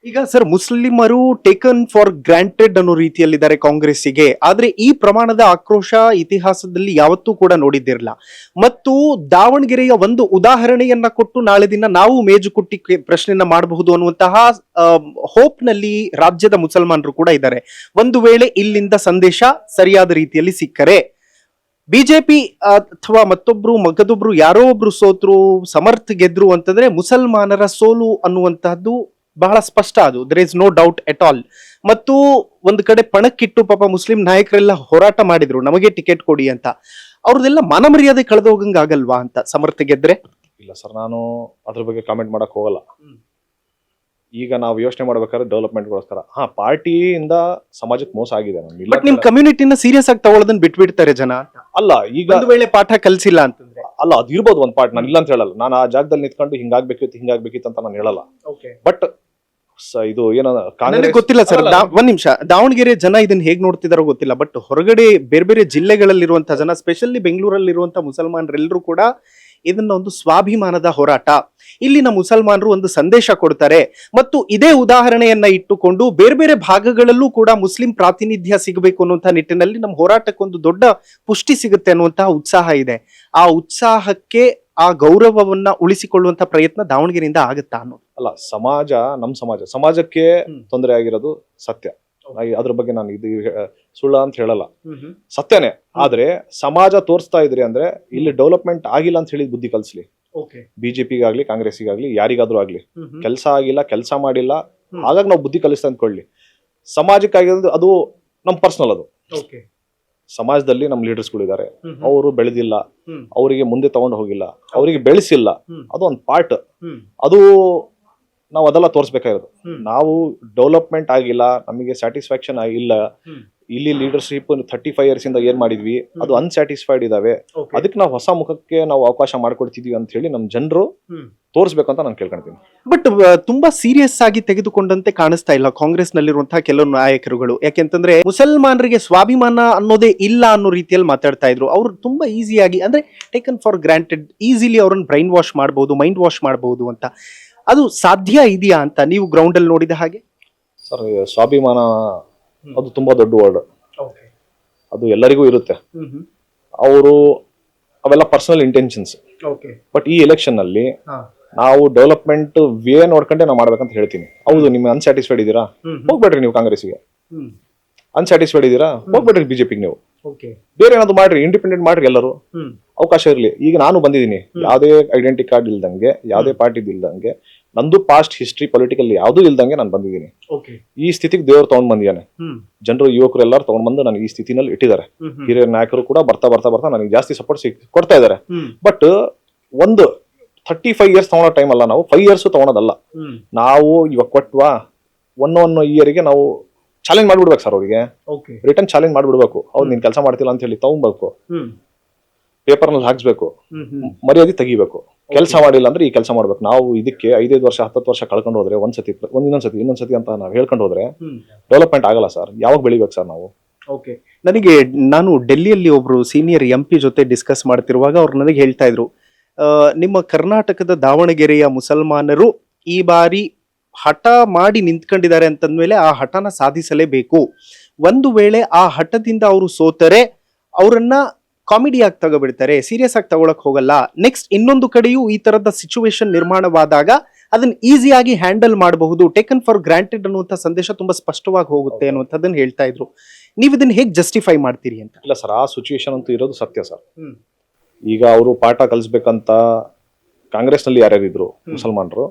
ಈಗ ಸರ್, ಮುಸ್ಲಿಮರು ಟೇಕನ್ ಫಾರ್ ಗ್ರಾಂಟೆಡ್ ಅನ್ನೋ ರೀತಿಯಲ್ಲಿದ್ದಾರೆ ಕಾಂಗ್ರೆಸ್ಸಿಗೆ. ಆದ್ರೆ ಈ ಪ್ರಮಾಣದ ಆಕ್ರೋಶ ಇತಿಹಾಸದಲ್ಲಿ ಯಾವತ್ತೂ ಕೂಡ ನೋಡಿದ್ದಿರಲ್ಲ. ಮತ್ತು ದಾವಣಗೆರೆಯ ಒಂದು ಉದಾಹರಣೆಯನ್ನ ಕೊಟ್ಟು ನಾಳೆ ದಿನ ನಾವು ಮೇಜುಕುಟ್ಟಿ ಪ್ರಶ್ನೆಯನ್ನ ಮಾಡಬಹುದು ಅನ್ನುವಂತಹ ಹೋಪ್ ನಲ್ಲಿ ರಾಜ್ಯದ ಮುಸಲ್ಮಾನರು ಕೂಡ ಇದ್ದಾರೆ. ಒಂದು ವೇಳೆ ಇಲ್ಲಿಂದ ಸಂದೇಶ ಸರಿಯಾದ ರೀತಿಯಲ್ಲಿ ಸಿಕ್ಕರೆ, BJP ಅಥವಾ ಮಗದೊಬ್ರು ಯಾರೋ ಒಬ್ರು ಸೋತ್ರು, ಸಮರ್ಥ್ ಗೆದ್ರು ಅಂತಂದ್ರೆ ಮುಸಲ್ಮಾನರ ಸೋಲು ಅನ್ನುವಂತಹದ್ದು ಬಹಳ ಸ್ಪಷ್ಟ. ಅದು there is no doubt at all. ಮತ್ತು ಒಂದು ಕಡೆ ಪಣಕ್ಕಿಟ್ಟು ಪಾಪ ಮುಸ್ಲಿಂ ನಾಯಕರೆಲ್ಲ ಹೋರಾಟ ಮಾಡಿದ್ರು, ನಮಗೆ ಟಿಕೆಟ್ ಕೊಡಿ ಅಂತ. ಅವ್ರದೆಲ್ಲ ಮಾನಮರ್ಯಾದೆ ಕಳೆದೋಗಂಗ ಆಗಲ್ವಾ ಅಂತ ಸಮರ್ಥ ಗೆದ್ರೆ? ಇಲ್ಲ ಸರ್, ನಾನು ಅದ್ರ ಬಗ್ಗೆ ಕಾಮೆಂಟ್ ಮಾಡಕ್ ಹೋಗಲ್ಲ. ಈಗ ನಾವು ಯೋಚನೆ ಮಾಡ್ಬೇಕಾದ್ರೆ ಡೆವಲಪ್ಮೆಂಟ್ಗೋಸ್ಕರ ಪಾರ್ಟಿಯಿಂದ ಸಮಾಜಕ್ಕೆ ಮೋಸ ಆಗಿದೆ ನಮ್ಗೆ. ಬಟ್ ನಿಮ್ ಕಮ್ಯುನಿಟಿನ ಸೀರಿಯಸ್ ಆಗಿ ತಗೊಳ್ಳೋದನ್ನ ಬಿಟ್ಬಿಡ್ತಾರೆ ಜನ ಅಂತ. ಅಲ್ಲ ಈಗ ಒಂದು ವೇಳೆ ಪಾಠ ಕಲ್ಸಿಲ್ಲ ಅಂತಂದ್ರೆ ಅಲ್ಲ ಅದು ಇರ್ಬೋದು ಒಂದ್ ಪಾರ್ಟ್, ನಾನು ಇಲ್ಲ ಅಂತ ಹೇಳಲ್ಲ. ನಾನು ಆ ಜಾಗದಲ್ಲಿ ನಿಂತ್ಕೊಂಡು ಹಿಂಗಾಗ್ಬೇಕಿತ್ತು ಅಂತ ನಾನು ಹೇಳಲ್ಲ. ಬಟ್ ಇದು ಏನೋ ನನಗೆ ಗೊತ್ತಿಲ್ಲ ಸರ್, ಒಂದ್ ನಿಮಿಷ, ದಾವಣಗೆರೆ ಜನ ಇದನ್ನ ಹೇಗ್ ನೋಡ್ತಿದಾರೋ ಗೊತ್ತಿಲ್ಲ, ಬಟ್ ಹೊರಗಡೆ ಬೇರೆ ಬೇರೆ ಜಿಲ್ಲೆಗಳಲ್ಲಿರುವಂತಹ ಜನ, ಸ್ಪೆಷಲಿ ಬೆಂಗಳೂರಲ್ಲಿರುವಂತಹ ಮುಸಲ್ಮಾನರೆಲ್ಲರೂ ಕೂಡ ಇದನ್ನ ಒಂದು ಸ್ವಾಭಿಮಾನದ ಹೋರಾಟ, ಇಲ್ಲಿನ ಮುಸಲ್ಮಾನರು ಒಂದು ಸಂದೇಶ ಕೊಡ್ತಾರೆ, ಮತ್ತು ಇದೇ ಉದಾಹರಣೆಯನ್ನ ಇಟ್ಟುಕೊಂಡು ಬೇರೆ ಬೇರೆ ಭಾಗಗಳಲ್ಲೂ ಕೂಡ ಮುಸ್ಲಿಂ ಪ್ರಾತಿನಿಧ್ಯ ಸಿಗಬೇಕು ಅನ್ನುವಂತಹ ನಿಟ್ಟಿನಲ್ಲಿ ನಮ್ಮ ಹೋರಾಟಕ್ಕೊಂದು ದೊಡ್ಡ ಪುಷ್ಟಿ ಸಿಗುತ್ತೆ ಅನ್ನುವಂತಹ ಉತ್ಸಾಹ ಇದೆ. ಆ ಉತ್ಸಾಹಕ್ಕೆ ಆ ಗೌರವವನ್ನ ಉಳಿಸಿಕೊಳ್ಳುವಂತ ಪ್ರಯತ್ನ ದಾವಣಗೆರೆಯಿಂದ ಆಗುತ್ತಾ ಅನ್ನೋದು. ಅಲ್ಲ, ನಮ್ಮ ಸಮಾಜಕ್ಕೆ ತೊಂದರೆ ಆಗಿರೋದು ಸತ್ಯ. ಅದ್ರ ಬಗ್ಗೆ ನಾನು ಇದು ಸುಳ್ಳ ಅಂತ ಹೇಳಲ್ಲ, ಸತ್ಯನೇ. ಆದ್ರೆ ಸಮಾಜ ತೋರಿಸ್ತಾ ಇದ್ರಿ ಅಂದ್ರೆ ಇಲ್ಲಿ ಡೆವಲಪ್ಮೆಂಟ್ ಆಗಿಲ್ಲ ಅಂತ ಹೇಳಿ ಬುದ್ಧಿ ಕಲ್ಸ್ಲಿ. ಬಿಜೆಪಿಗಾಗ್ಲಿ ಕಾಂಗ್ರೆಸ್ಸಿಗಾಗ್ಲಿ ಯಾರಿಗಾದ್ರೂ ಆಗ್ಲಿ ಕೆಲಸ ಆಗಿಲ್ಲ, ಕೆಲಸ ಮಾಡಿಲ್ಲ, ಹಾಗಾಗಿ ನಾವು ಬುದ್ಧಿ ಕಲಿಸ್ತಾ ಅಂದ್ಕೊಳ್ಳಿ. ಸಮಾಜಕ್ಕಾಗಿರೋದು ಅದು ನಮ್ ಪರ್ಸನಲ್. ಅದು ಸಮಾಜದಲ್ಲಿ ನಮ್ ಲೀಡರ್ಸ್ಗಳಿದ್ದಾರೆ, ಅವರು ಬೆಳೆದಿಲ್ಲ, ಅವರಿಗೆ ಮುಂದೆ ತಗೊಂಡು ಹೋಗಿಲ್ಲ, ಅವರಿಗೆ ಬೆಳೆಸಿಲ್ಲ, ಅದು ಒಂದು ಪಾರ್ಟ್. ಅದು ನಾವು ಅದೆಲ್ಲ ತೋರಿಸ್ಬೇಕಾಗಿರೋದು. ನಾವು ಡೆವಲಪ್ಮೆಂಟ್ ಆಗಿಲ್ಲ, ನಮಗೆ ಸ್ಯಾಟಿಸ್ಫ್ಯಾಕ್ಷನ್ ಆಗಿಲ್ಲ, ಇಲ್ಲಿ ಲೀಡರ್ಶಿಪ್ 35 years ಇಂದ ಏನ್ ಮಾಡಿದ್ವಿ ಅದು ಅನ್ಸ್ಯಾಟಿಸ್ಫೈಡ್ ಇದಾವೆ, ಅದಕ್ಕೆ ನಾವು ಹೊಸ ಮುಖಕ್ಕೆ ನಾವು ಅವಕಾಶ ಮಾಡ್ಕೊಡ್ತಿದೀವಿ ಅಂತ ಹೇಳಿ ನಮ್ ಜನರು ತೋರಿಸ್ಬೇಕಂತ ನಾನು ಕೇಳ್ಕೊಂತೀನಿ. ಬಟ್ ತುಂಬಾ ಸೀರಿಯಸ್ ಆಗಿ ತೆಗೆದುಕೊಂಡಂತೆ ಕಾಣಿಸ್ತಾ ಇಲ್ಲ ಕಾಂಗ್ರೆಸ್ ನಲ್ಲಿರುವಂತಹ ಕೆಲವು ನಾಯಕರುಗಳು. ಯಾಕೆಂತಂದ್ರೆ ಮುಸಲ್ಮಾನರಿಗೆ ಸ್ವಾಭಿಮಾನ ಅನ್ನೋದೇ ಇಲ್ಲ ಅನ್ನೋ ರೀತಿಯಲ್ಲಿ ಮಾತಾಡ್ತಾ ಇದ್ರು. ಅವ್ರು ತುಂಬಾ ಈಸಿಯಾಗಿ, ಅಂದ್ರೆ ಟೇಕನ್ ಫಾರ್ ಗ್ರಾಂಟೆಡ್, ಈಸಿಲಿ ಅವ್ರನ್ನ ಬ್ರೈನ್ ವಾಶ್ ಮಾಡಬಹುದು, ಮೈಂಡ್ ವಾಶ್ ಮಾಡಬಹುದು ಅಂತ. ಅದು ಸಾಧ್ಯ ಇದೆಯಾ ಅಂತ ನೀವು ಗ್ರೌಂಡ್ ಅಲ್ಲಿ ನೋಡಿದ ಹಾಗೆ? ಸರ್, ಸ್ವಾಭಿಮಾನ ಅದು ತುಂಬಾ ದೊಡ್ಡ ವರ್ಡ್. ಅದು ಎಲ್ಲರಿಗೂ ಇರುತ್ತೆ. ಅವರು ಅವೆಲ್ಲ ಪರ್ಸನಲ್ ಇಂಟೆನ್ಷನ್ಸ್. ಬಟ್ ಈ ಎಲೆಕ್ಷನ್ ಅಲ್ಲಿ ನಾವು ಡೆವಲಪ್ಮೆಂಟ್ ವೇ ನೋಡ್ಕೊಂಡೆ ನಾವು ಮಾಡ್ಬೇಕಂತ ಹೇಳ್ತೀನಿ. ಹೌದು, ನಿಮ್ಗೆ ಅನ್ಸ್ಯಾಟಿಸ್ಫೈಡ್ ಇದೀರಾ, ಹೋಗ್ಬೇಡ್ರಿ ನೀವು ಕಾಂಗ್ರೆಸ್ಗೆ. ಅನ್ಸ್ಯಾಟಿಸ್ಫೈಡ್ ಇದೀರಾ, ಹೋಗ್ಬೇಡ್ರಿ ಬಿಜೆಪಿಗೆ. ನೀವು ಬೇರೆ ಏನಾದ್ರು ಮಾಡ್ರಿ, ಇಂಡಿಪೆಂಡೆಂಟ್ ಮಾಡ್ರಿ, ಎಲ್ಲರೂ ಅವಕಾಶ ಇರ್ಲಿ. ಈಗ ನಾನು ಬಂದಿದ್ದೀನಿ, ಯಾವ್ದೇ ಐಡೆಂಟಿ ಕಾರ್ಡ್ ಇಲ್ದಂಗೆ, ಯಾವ್ದೇ ಪಾರ್ಟಿದ್ ಇಲ್ದಂಗೆ, ನಂದು ಪಾಸ್ಟ್ ಹಿಸ್ಟ್ರಿ ಪೊಲಿಟಿಕಲ್ ಯಾವ್ದು ಇಲ್ದಂಗೆ ನಾನು ಬಂದಿದ್ದೀನಿ. ಈ ಸ್ಥಿತಿಗೆ ದೇವ್ರು ತಗೊಂಡ್ ಬಂದಿದ್ದಾನೆ. ಜನರು, ಯುವಕರು ಎಲ್ಲರೂ ತಗೊಂಡ್ ಬಂದು ನನಗೆ ಈ ಸ್ಥಿತಿನಲ್ಲಿ ಇಟ್ಟಿದ್ದಾರೆ. ಹಿರಿಯ ನಾಯಕರು ಕೂಡ ಬರ್ತಾ ಬರ್ತಾ ಬರ್ತಾ ನನಗೆ ಜಾಸ್ತಿ ಸಪೋರ್ಟ್ ಕೊಡ್ತಾ ಇದ್ದಾರೆ. ಬಟ್ ಒಂದು 35 years ತಗೊಳೋ ಟೈಮ್ ಅಲ್ಲ, ನಾವು 5 years ತಗೊಳೋದಲ್ಲ. ನಾವು ಇವಾಗ ಕೊಟ್ವಾ, ಒನ್ ಇಯರ್ಗೆ ನಾವು ಚಾಲೆಂಜ್ ಮಾಡ್ಬಿಡ್ಬೇಕು ಸರ್. ಅವ್ರಿಗೆ ರಿಟರ್ನ್ ಚಾಲೆಂಜ್ ಮಾಡ್ಬಿಡ್ಬೇಕು. ಅವ್ರು ನೀನ್ ಕೆಲಸ ಮಾಡ್ತಿಲ್ಲ ಅಂತ ಹೇಳಿ ತಗೊಂಡ್ಬೇಕು, ಪೇಪರ್ ನಲ್ಲಿ ಹಾಕ್ಸ್ಬೇಕು, ಮರ್ಯಾದೆ ತೆಗಿಬೇಕು. ಕೆಲಸ ಮಾಡಿಲ್ಲ ಅಂದ್ರೆ ಈ ಕೆಲಸ ಮಾಡ್ಬೇಕು. ನಾವು ಇದಕ್ಕೆ 5 ವರ್ಷ 10 ವರ್ಷ ಕಳ್ಕೊಂಡು ಹೋದ್ರೆ ಇನ್ನೊಂದ್ಸತಿ ಅಂತ ನಾವು ಹೇಳ್ಕೊಂಡು ಹೋದ್ರೆ ಡೆವಲಪ್ಮೆಂಟ್ ಆಗಲ್ಲ ಸರ್. ಯಾವಾಗ ಬೆಳಿಬೇಕು ಸರ್ ನಾವು? ನಾನು ಡೆಲ್ಲಿಯಲ್ಲಿ ಒಬ್ರು ಸೀನಿಯರ್ MP ಜೊತೆ ಡಿಸ್ಕಸ್ ಮಾಡ್ತಿರುವಾಗ ಅವ್ರು ನನಗೆ ಹೇಳ್ತಾ ಇದ್ರು, ನಿಮ್ಮ ಕರ್ನಾಟಕದ ದಾವಣಗೆರೆಯ ಮುಸಲ್ಮಾನರು ಈ ಬಾರಿ ಹಠ ಮಾಡಿ ನಿಂತ್ಕೊಂಡಿದ್ದಾರೆ ಅಂತಂದ್ಮೇಲೆ ಆ ಹಠನ ಸಾಧಿಸಲೇಬೇಕು. ಒಂದು ವೇಳೆ ಆ ಹಠದಿಂದ ಅವರು ಸೋತರೆ ಅವರನ್ನ ಕಾಮಿಡಿ ಆಗಿ ತಗೋಬಿಡ್ತಾರೆ, ಸೀರಿಯಸ್ ಆಗಿ ತಗೊಳಕ್ ಹೋಗಲ್ಲ. ನೆಕ್ಸ್ಟ್ ಇನ್ನೊಂದು ಕಡೆಯೂ ಈ ತರದ ಸಿಚುವೇಶನ್ ನಿರ್ಮಾಣವಾದಾಗ ಅದನ್ನ ಈಸಿಯಾಗಿ ಹ್ಯಾಂಡಲ್ ಮಾಡಬಹುದು, ಟೇಕನ್ ಫಾರ್ ಗ್ರಾಂಟೆಡ್ ಅನ್ನುವಂಥ ಸಂದೇಶ ತುಂಬಾ ಸ್ಪಷ್ಟವಾಗಿ ಹೋಗುತ್ತೆ ಅನ್ನುವಂಥದ್ದನ್ನ ಹೇಳ್ತಾ ಇದ್ರು. ನೀವು ಇದನ್ನ ಹೇಗೆ ಜಸ್ಟಿಫೈ ಮಾಡ್ತೀರಿ ಅಂತ? ಇಲ್ಲ ಸರ್, ಆ ಸಿಚುವೇಶನ್ ಅಂತೂ ಇರೋದು ಸತ್ಯ ಸರ್. ಈಗ ಅವರು ಪಾಠ ಕಲಿಸ್ಬೇಕಂತ ಕಾಂಗ್ರೆಸ್ ನಲ್ಲಿ ಯಾರ್ಯಾರಿದ್ರು ಮುಸಲ್ಮಾನರು,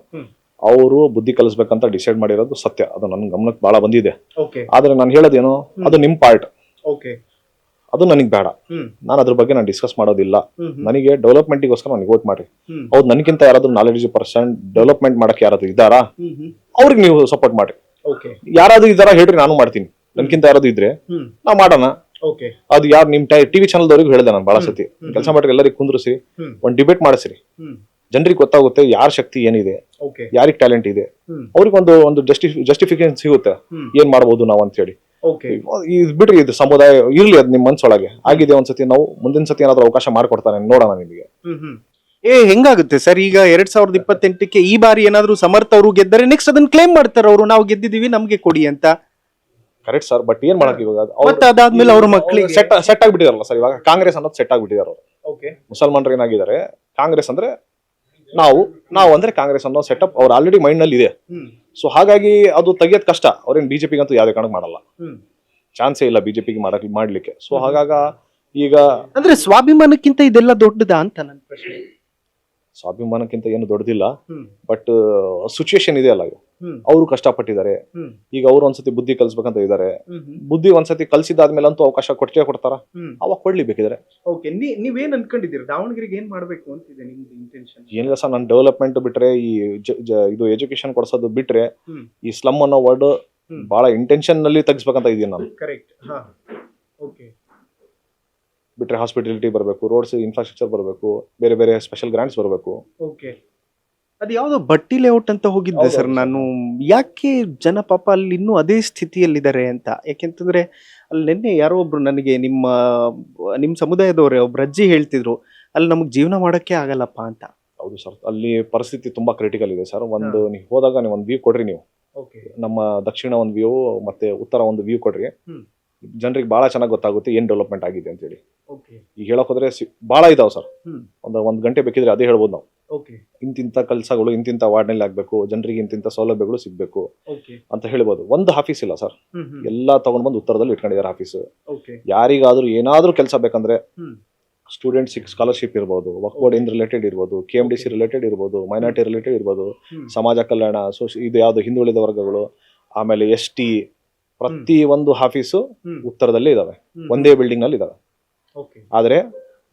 ಅವರು ಬುದ್ಧಿ ಕಲಿಸ್ಬೇಕಂತ ಡಿಸೈಡ್ ಮಾಡಿರೋದು ಸತ್ಯ. ಅದು ನನ್ನ ಗಮನಕ್ಕೆ ಬಹಳ ಬಂದಿದೆ. ಆದ್ರೆ ನಾನು ಹೇಳೋದೇನು, ಅದು ನಿಮ್ ಪಾರ್ಟ್, ಅದು ನನಗ್ ಬೇಡ. ನಾನು ಅದ್ರ ಬಗ್ಗೆ ನಾನು ಡಿಸ್ಕಸ್ ಮಾಡೋದಿಲ್ಲ. ನನಗೆ ಡೆವಲಪ್ಮೆಂಟ್ಗೋಸ್ಕರ ನನಗೆ ವೋಟ್ ಮಾಡ್ರಿ. ಹೌದು, ನನಗಿಂತ ಯಾರಾದ್ರೂ ನಾಲೆಡ್ಜ್ ಪರ್ಸನ್ ಡೆವಲಪ್ಮೆಂಟ್ ಮಾಡಕ್ಕೆ ಯಾರಾದ್ರೂ ಇದ್ದಾರಾ, ಅವ್ರಿಗೆ ನೀವು ಸಪೋರ್ಟ್ ಮಾಡ್ರಿ. ಯಾರಾದ್ರೂ ಇದ್ದಾರಾ ಹೇಳ್ರಿ, ನಾನು ಮಾಡ್ತೀನಿ. ನನ್ಕಿಂತ ಯಾರಾದ್ರೂ ಇದ್ರೆ ನಾವ್ ಮಾಡೋಣ. ಅದು ಯಾರು ನಿಮ್ ಟಿವಿ ಚಾನಲ್ದವ್ರಿಗೂ ಹೇಳಿದೆ ನಾನು ಬಹಳ ಸತಿ, ಕೆಲಸ ಮಾಡ್ರಿ, ಎಲ್ಲರಿಗೂ ಕುಂದ್ರಿಸಿ ಒಂದ್ ಡಿಬೇಟ್ ಮಾಡಿಸ್ರಿ. ಜನರಿಗೆ ಗೊತ್ತಾಗುತ್ತೆ ಯಾರ ಶಕ್ತಿ ಏನಿದೆ, ಯಾರಿಗ್ ಟ್ಯಾಲೆಂಟ್ ಇದೆ, ಅವ್ರಿಗೆ ಒಂದು ಜಸ್ಟಿಫಿಕೇಶನ್ ಸಿಗುತ್ತೆ ಏನ್ ಮಾಡ್ಬೋದು ನಾವು ಅಂತ ಹೇಳಿ. ಬಿಡ್ರಿ, ಇದು ಸಮುದಾಯ ಇರ್ಲಿ, ಅದ್ ನಿಮ್ ಮನ್ಸೊಳಗೆ ಆಗಿದೆ. ಒಂದ್ಸತಿ ನಾವು ಮುಂದಿನ ಸತಿ ಏನಾದ್ರು ಅವಕಾಶ ಮಾಡ್ಕೊಡ್ತಾನೆ ನೋಡೋಣ ನಿಮಗೆ. ಹೆಂಗಾಗುತ್ತೆ ಸರ್? ಈಗ 2028ಕ್ಕೆ ಈ ಬಾರಿ ಏನಾದ್ರು ಸಮರ್ಥ ಅವರು ಗೆದ್ದರೆ ನೆಕ್ಸ್ಟ್ ಅದನ್ನ ಕ್ಲೇಮ್ ಮಾಡ್ತಾರೆ ಅವರು, ನಾವು ಗೆದ್ದಿದೀವಿ ನಮ್ಗೆ ಕೊಡಿ ಅಂತ. ಕರೆಕ್ಟ್ ಸರ್, ಬಟ್ ಏನ್ ಮಾಡಕ್ ಇವಾಗ ಅದಾದ್ಮೇಲೆ ಅವ್ರ ಮಕ್ಕಳಿಗೆ ಸೆಟ್ ಆಗ್ಬಿಟ್ಟಿದಾರಲ್ಲ ಸರ್. ಇವಾಗ ಕಾಂಗ್ರೆಸ್ ಅನ್ನೋದು ಸೆಟ್ ಆಗ್ಬಿಟ್ಟಿದಾರ. ಮುಸಲ್ಮಾನರು ಏನಾಗಿದ್ದಾರೆ, ಕಾಂಗ್ರೆಸ್ ಅಂದ್ರೆ ನಾವು ಅಂದ್ರೆ ಕಾಂಗ್ರೆಸ್ ಅನ್ನೋ ಸೆಟಪ್ ಅವ್ರ ಆಲ್ರೆಡಿ ಮೈಂಡ್ ನಲ್ಲಿ ಇದೆ. ಸೊ ಹಾಗಾಗಿ ಅದು ತೆಗಿಯೋದ್ ಕಷ್ಟ. ಅವ್ರೇನ್ ಬಿಜೆಪಿಗೆ ಅಂತೂ ಯಾವ್ದೇ ಕಾರಣಕ್ಕೆ ಮಾಡಲ್ಲ, ಚಾನ್ಸೇ ಇಲ್ಲ ಬಿಜೆಪಿಗೆ ಮಾಡ್ಲಿಕ್ಕೆ. ಸೊ ಹಾಗಾಗ ಈಗ ಅಂದ್ರೆ ಸ್ವಾಭಿಮಾನಕ್ಕಿಂತ ಇದೆಲ್ಲ ದೊಡ್ಡದಾ ಅಂತ ನನ್ನ ಪ್ರಶ್ನೆ. ಸ್ವಾಭಿಮಾನಕ್ಕಿಂತ ಏನು ದೊಡ್ಡದಿಲ್ಲ. ಹ್ಮ್. ಬಟ್ ಸಿಚುವೇಶನ್ ಇದೆ ಅಲ್ಲ, ಹ್ಮ್. ಅವರು ಕಷ್ಟಪಟ್ಟಿದ್ದಾರೆ. ಹ್ಮ್. ಈಗ ಅವ್ರು ಒಂದ್ಸತಿ ಬುದ್ಧಿ ಕಲಿಸ್ಬೇಕಂತ ಇದ್ದಾರೆ. ಹ್ಮ್. ಬುದ್ಧಿ ಒಂದ್ಸತಿ ಕಲ್ಸಿದಾದ್ಮೇಲೆ ಅಂತೂ ಅವಕಾಶ ಕೊಡ್ತಾರ, ಹ್ಮ್. ಅವಾಗ ಕೊಡ್ಲಿ ಬೇಕಿದ್ರೆ. ಓಕೆ, ನೀವೇನ್ ಅನ್ಕೊಂಡಿದ್ದೀರಿ ದಾವಣಗೆರೆಗೆ ಏನ್ ಮಾಡ್ಬೇಕು ಅಂತಿದೆ ನಿಮ್ದು ಇಂಟೆನ್ಷನ್? ಏನಿಲ್ಲ ಸರ್, ನಾನು ಡೆವಲಪ್ಮೆಂಟ್ ಬಿಟ್ರೆ ಈ ಇದು ಎಜುಕೇಶನ್ ಕೊಡ್ಸೋದು ಬಿಟ್ರೆ ಹ್ಮ್. ಈ ಸ್ಲಮ್ ಅನ್ನೋ ವರ್ಡ್ ಹ್ಮ್. ಬಹಳ ಇಂಟೆನ್ಷನ್ ನಲ್ಲಿ ತೆಗಿಸ್ಬೇಕಂತ ಇದೀನಿ ನಾನು. ಕರೆಕ್ಟ್. ಹಾ, ಓಕೆ. ಬಿಟ್ರೆ ಹಾಸ್ಪಿಟಾಲಿಟಿ ಬರಬೇಕು, ರೋಡ್ಸ್ ಇನ್ಫ್ರಾಸ್ಟ್ರಕ್ಚರ್ ಬರಬೇಕು, ಬೇರೆ ಬೇರೆ ಸ್ಪೆಷಲ್ ಗ್ರಾಂಟ್ಸ್ ಬರಬೇಕು. ಓಕೆ. ಅದು ಯಾವ್ದೋ ಬಟ್ಟಿ ಲೇಔಟ್ ಅಂತ ಹೋಗಿದ್ದೆ ಹೌದು, ಸರ್ ಹೌದು, ನಾನು. ಯಾಕೆ ಜನ ಪಾಪ ಅಲ್ಲಿ ಇನ್ನೂ ಅದೇ ಸ್ಥಿತಿಯಲ್ಲಿದ್ದಾರೆ ಅಂತ? ಯಾಕೆಂತಂದ್ರೆ ಅಲ್ಲಿ ನಿನ್ನೆ ಯಾರೋ ಒಬ್ರು ನನಗೆ ನಿಮ್ಮ ಸಮುದಾಯದವ್ರೆ ಒಬ್ರು ಅಜ್ಜಿ ಹೇಳ್ತಿದ್ರು, ಅಲ್ಲಿ ನಮಗ್ ಜೀವನ ಮಾಡಕ್ಕೆ ಆಗಲ್ಲಪ್ಪ ಅಂತ. ಹೌದು ಸರ್, ಅಲ್ಲಿ ಪರಿಸ್ಥಿತಿ ತುಂಬಾ ಕ್ರಿಟಿಕಲ್ ಇದೆ ಸರ್. ನೀವು ಹೋದಾಗ ನೀವು ಒಂದು ವ್ಯೂ ಕೊಡ್ರಿ, ನೀವು ಓಕೆ. ನಮ್ಮ ದಕ್ಷಿಣ ಒಂದು ವ್ಯೂ ಮತ್ತೆ ಉತ್ತರ ಒಂದು ವ್ಯೂ ಕೊಡ್ರಿ, ಹ್ಮ್. ಜನರಿಗೆ ಬಹಳ ಚೆನ್ನಾಗಿ ಗೊತ್ತಾಗುತ್ತೆ ಏನ್ ಡೆವಲಪ್ಮೆಂಟ್ ಆಗಿದೆ ಅಂತ ಹೇಳಿ. ಓಕೆ. ಈಗ ಹೇಳಕ್ ಹೋದ್ರೆ ಬಹಳ ಇದಾವೆ ಸರ್. ಹ್ಮ್. ಒಂದ್ ಗಂಟೆ ಬೇಕಿದ್ರೆ ಅದೇ ಹೇಳ್ಬೋದು ನಾವು. ಓಕೆ. ಇಂತಿಂತ ಕೆಲಸಗಳು ಇಂತಿಂತ ವಾರ್ಡ್ನಲ್ಲಿ ಆಗ್ಬೇಕು, ಜನರಿಗೆ ಇಂತಿಂತ ಸೌಲಭ್ಯಗಳು ಸಿಗ್ಬೇಕು ಓಕೆ. ಅಂತ ಹೇಳ್ಬೋದು. ಒಂದು ಆಫೀಸ್ ಇಲ್ಲ ಸರ್, ಹ್ಮ್. ಹ್ಮ್. ಎಲ್ಲಾ ತಗೊಂಡ್ ಬಂದು ಉತ್ತರದಲ್ಲಿ ಇಟ್ಕೊಂಡಿದ್ದಾರೆ ಆಫೀಸ್. ಓಕೆ. ಯಾರಿಗಾದ್ರೂ ಏನಾದ್ರೂ ಕೆಲಸ ಬೇಕಂದ್ರೆ ಹ್ಮ್. ಸ್ಟೂಡೆಂಟ್ಸ್ ಸ್ಕಾಲರ್ಶಿಪ್ ಇರ್ಬೋದು, ವಕ್ಫ್ ಬೋರ್ಡ್ ಇನ್ ರಿಲೇಟೆಡ್ ಇರ್ಬೋದು, KMDC ರಿಲೇಟೆಡ್ ಇರ್ಬೋದು, ಮೈನಾರಿಟಿ ರಿಲೇಟೆಡ್ ಇರ್ಬೋದು, ಹ್ಮ್. ಸಮಾಜ ಕಲ್ಯಾಣ, ಇದು ಯಾವ್ದು ಹಿಂದುಳಿದ ವರ್ಗಗಳು, ಆಮೇಲೆ ST, ಪ್ರತಿ ಒಂದು ಆಫೀಸು ಹ್ಮ್. ಉತ್ತರದಲ್ಲಿ ಇದಾವೆ, ಹ್ಮ್. ಒಂದೇ ಬಿಲ್ಡಿಂಗ್ ನಲ್ಲಿ ಇದಾವೆ. ಓಕೆ. ಆದ್ರೆ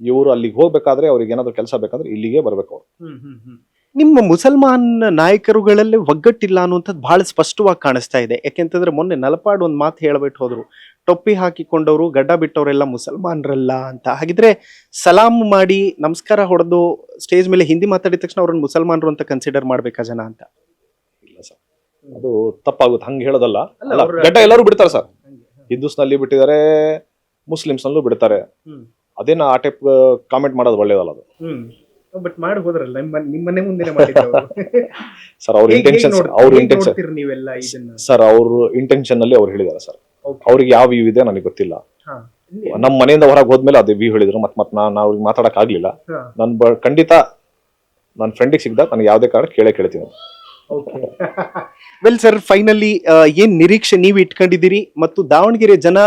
ಇವರು ಅಲ್ಲಿಗೆ ಹೋಗ್ಬೇಕಾದ್ರೆ ಅವ್ರಿಗೆ ಏನಾದ್ರು ಕೆಲಸ ಬೇಕಂದ್ರೆ ಇಲ್ಲಿಗೆ ಬರ್ಬೇಕು ಅವ್ರು. ಹ್ಮ್. ಹ್ಮ್. ಹ್ಮ್. ನಿಮ್ಮ ಮುಸಲ್ಮಾನ್ ನಾಯಕರುಗಳಲ್ಲಿ ಒಗ್ಗಟ್ಟಿಲ್ಲ ಅನ್ನುವಂಥದ್ದು ಬಹಳ ಸ್ಪಷ್ಟವಾಗಿ ಕಾಣಿಸ್ತಾ ಇದೆ. ಯಾಕೆಂತಂದ್ರೆ ಮೊನ್ನೆ ನಲಪಾಡ್ ಒಂದು ಮಾತು ಹೇಳ್ಬಿಟ್ಟು ಹೋದ್ರು, ಟೊಪ್ಪಿ ಹಾಕಿಕೊಂಡವರು ಗಡ್ಡ ಬಿಟ್ಟವರೆಲ್ಲ ಮುಸಲ್ಮಾನರಲ್ಲ ಅಂತ. ಹಾಗಿದ್ರೆ ಸಲಾಂ ಮಾಡಿ ನಮಸ್ಕಾರ ಹೊಡೆದು ಸ್ಟೇಜ್ ಮೇಲೆ ಹಿಂದಿ ಮಾತಾಡಿದ ತಕ್ಷಣ ಅವ್ರನ್ನ ಮುಸಲ್ಮಾನರು ಅಂತ ಕನ್ಸಿಡರ್ ಮಾಡ್ಬೇಕಾ ಜನ ಅಂತ? ಇಲ್ಲ ಸರ್, ಅದು ತಪ್ಪಾಗುತ್ತೆ, ಹಂಗೆ ಹೇಳೋದಲ್ಲ. ಅಲ್ಲ, ಅಲ್ಲ, ಅವ್ರು- ಗಡ್ಡ ಎಲ್ಲರೂ ಬಿಡ್ತಾರೆ ಸರ್. ಹಿಂದೂಸ್ ನಲ್ಲಿ ಬಿಟ್ಟಿದ್ದಾರೆ, ಮುಸ್ಲಿಮ್ಸ್ ನಲ್ಲೂ ಬಿಡ್ತಾರೆ. ಹ್ಮ್. ಅದೇನ ಆ ಟೈಪ್ ಕಾಮೆಂಟ್ ಮಾಡೋದು ಒಳ್ಳೇದಲ್ಲ ಅದು. ಹ್ಮ್. ಬಟ್ ಮಾಡಿ ಹೋದ್ರಲ್ಲ ನಿಮ್ಮ ಮನೆ ಮುಂದೆ ಮಾಡಿದ್ರು. ಸರ್ ಅವ್ರ ಇಂಟೆನ್ಷನ್ ನೀವೆಲ್ಲ ಇದನ್ನ. ಸರ್ ಅವ್ರ ಇಂಟೆನ್ಷನ್ ನಲ್ಲಿ ಅವ್ರು ಹೇಳಿದಾರೆ ಸರ್. Okay. ಅವ್ರಿಗೆ ಯಾವ ವ್ಯೂ ಇದೆ ನನಗೆ ಗೊತ್ತಿಲ್ಲ. ಹಾ. ನಮ್ಮ ಮನೆಯಿಂದ ಹೊರಗೆ ಹೋದ್ಮೇಲೆ ಅದೇ ವ್ಯೂ ಹೇಳಿದ್ರು. ಮತ್ ನಾನು ಅವ್ರಿಗೆ ಮಾತಾಡಕ್ ಆಗ್ಲಿಲ್ಲ. ಹಾ. ಖಂಡಿತ ನನ್ನ ಫ್ರೆಂಡಿಗೆ ಸಿಗ್ದಾಗ ನನಗೆ ಯಾವುದೇ ಕಾರಣ ಕೇಳ್ತೀನಿ. ವೆಲ್ ಸರ್, ಫೈನಲಿ ಏನ್ ನಿರೀಕ್ಷೆ ನೀವು ಇಟ್ಕೊಂಡಿದ್ದೀರಿ? ಮತ್ತು ದಾವಣಗೆರೆ ಜನ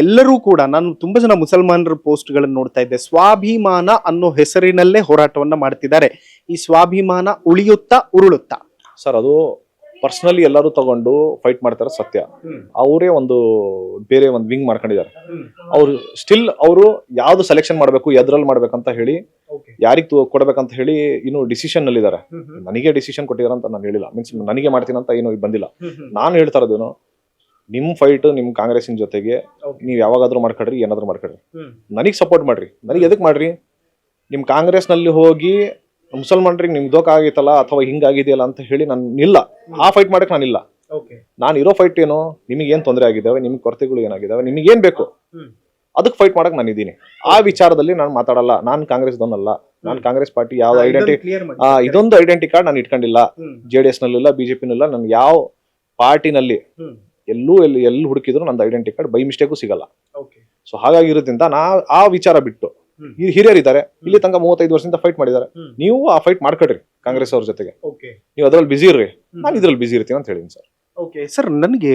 ಎಲ್ಲರೂ ಕೂಡ, ನಾನು ತುಂಬಾ ಜನ ಮುಸಲ್ಮಾನರ ಪೋಸ್ಟ್ ಗಳನ್ನ ನೋಡ್ತಾ ಇದ್ದೆ, ಸ್ವಾಭಿಮಾನ ಅನ್ನೋ ಹೆಸರಿನಲ್ಲೇ ಹೋರಾಟವನ್ನ ಮಾಡ್ತಿದ್ದಾರೆ. ಈ ಸ್ವಾಭಿಮಾನ ಉಳಿಯುತ್ತಾ ಉರುಳುತ್ತಾ? ಸರ್ ಅದು ಪರ್ಸನಲಿ ಎಲ್ಲರೂ ತಗೊಂಡು ಫೈಟ್ ಮಾಡ್ತಾರೆ ಸತ್ಯ. ಅವರೇ ಒಂದು ಬೇರೆ ಒಂದು ವಿಂಗ್ ಮಾಡ್ಕೊಂಡಿದ್ದಾರೆ. ಅವ್ರು ಸ್ಟಿಲ್ ಅವರು ಯಾವ್ದು ಸೆಲೆಕ್ಷನ್ ಮಾಡ್ಬೇಕು, ಎದ್ರಲ್ಲಿ ಮಾಡ್ಬೇಕಂತ ಹೇಳಿ, ಯಾರಿಗೆ ಕೊಡ್ಬೇಕಂತ ಹೇಳಿ ಇನ್ನು ಡಿಸಿಷನ್ ನಲ್ಲಿ ಇದಾರೆ. ನನಗೆ ಡಿಸಿಷನ್ ಕೊಟ್ಟಿದಾರೆ ಅಂತ ನಾನು ಹೇಳಿಲ್ಲ, ಮೀನ್ಸ್ ನನಗೆ ಮಾಡ್ತೀನಿ ಅಂತ ಏನು ಬಂದಿಲ್ಲ. ನಾನು ಹೇಳ್ತಾ ಇರೋದೇನು, ನಿಮ್ ಫೈಟ್ ನಿಮ್ ಕಾಂಗ್ರೆಸ್ಸಿನ ಜೊತೆಗೆ ನೀವ್ ಯಾವಾಗಾದ್ರೂ ಮಾಡ್ಕೊಡ್ರಿ, ಏನಾದ್ರೂ ಮಾಡ್ಕೊಡ್ರಿ, ನನಗ್ ಸಪೋರ್ಟ್ ಮಾಡ್ರಿ. ನನಗೆ ಎದಕ್ ಮಾಡ್ರಿ? ನಿಮ್ ಕಾಂಗ್ರೆಸ್ ನಲ್ಲಿ ಹೋಗಿ ಮುಸಲ್ಮಾನ್ರಿಗೆ ನಿಮ್ಗೆ ದೋಖ ಆಗಿತ್ತಲ್ಲ ಅಥವಾ ಹಿಂಗಾಗಿದೆಯಲ್ಲ ಅಂತ ಹೇಳಿ ನಾನು ಇಲ್ಲ, ಆ ಫೈಟ್ ಮಾಡಕ್ ನಾನಿಲ್ಲ. ನಾನು ಇರೋ ಫೈಟ್ ಏನು, ನಿಮಗೆ ಏನ್ ತೊಂದರೆ ಆಗಿದಾವೆ, ನಿಮ್ಗೆ ಕೊರತೆಗಳು ಏನಾಗಿದಾವೆ, ನಿಮಗೆ ಏನ್ ಬೇಕು ಅದಕ್ಕೆ ಫೈಟ್ ಮಾಡಕ್ ನಾನು ಇದ್ದೀನಿ. ಆ ವಿಚಾರದಲ್ಲಿ ನಾನು ಮಾತಾಡಲ್ಲ. ನಾನು ಕಾಂಗ್ರೆಸ್ದವನಲ್ಲ, ನಾನು ಕಾಂಗ್ರೆಸ್ ಪಾರ್ಟಿ ಯಾವ ಇದೊಂದು ಐಡೆಂಟಿ ಕಾರ್ಡ್ ನಾನು ಇಟ್ಕೊಂಡಿಲ್ಲ. JDS ನಲ್ಲಿಲ್ಲ, BJP ನಲ್ಲ, ನನ್ ಯಾವ ಪಾರ್ಟಿನಲ್ಲಿ ಎಲ್ಲಿ ಹುಡುಕಿದ್ರು ನಂದು ಐಡೆಂಟಿ ಕಾರ್ಡ್ ಬೈ ಮಿಸ್ಟೇಕು ಸಿಗಲ್ಲ. ಸೊ ಹಾಗಾಗಿರೋದ್ರಿಂದ ಆ ವಿಚಾರ ಬಿಟ್ಟು ಹಿರಿಯರಿದ್ದಾರೆ, ಇಲ್ಲಿ ತನಕ 35 ವರ್ಷದಿಂದ ಫೈಟ್ ಮಾಡಿದ್ದಾರೆ. ನೀವು ಆ ಫೈಟ್ ಮಾಡ್ಕೊಡ್ರಿ ಕಾಂಗ್ರೆಸ್ ಅವ್ರ ಜೊತೆಗೆ. ನೀವು ಅದ್ರಲ್ಲಿ ಬಿಸಿ ಇರ್ರಿ, ನಾನು ಇದ್ರಲ್ಲಿ ಬಿಸಿ ಇರ್ತೀನಿ ಅಂತ ಹೇಳಿನಿ ಸರ್. ಓಕೆ ಸರ್, ನನಗೆ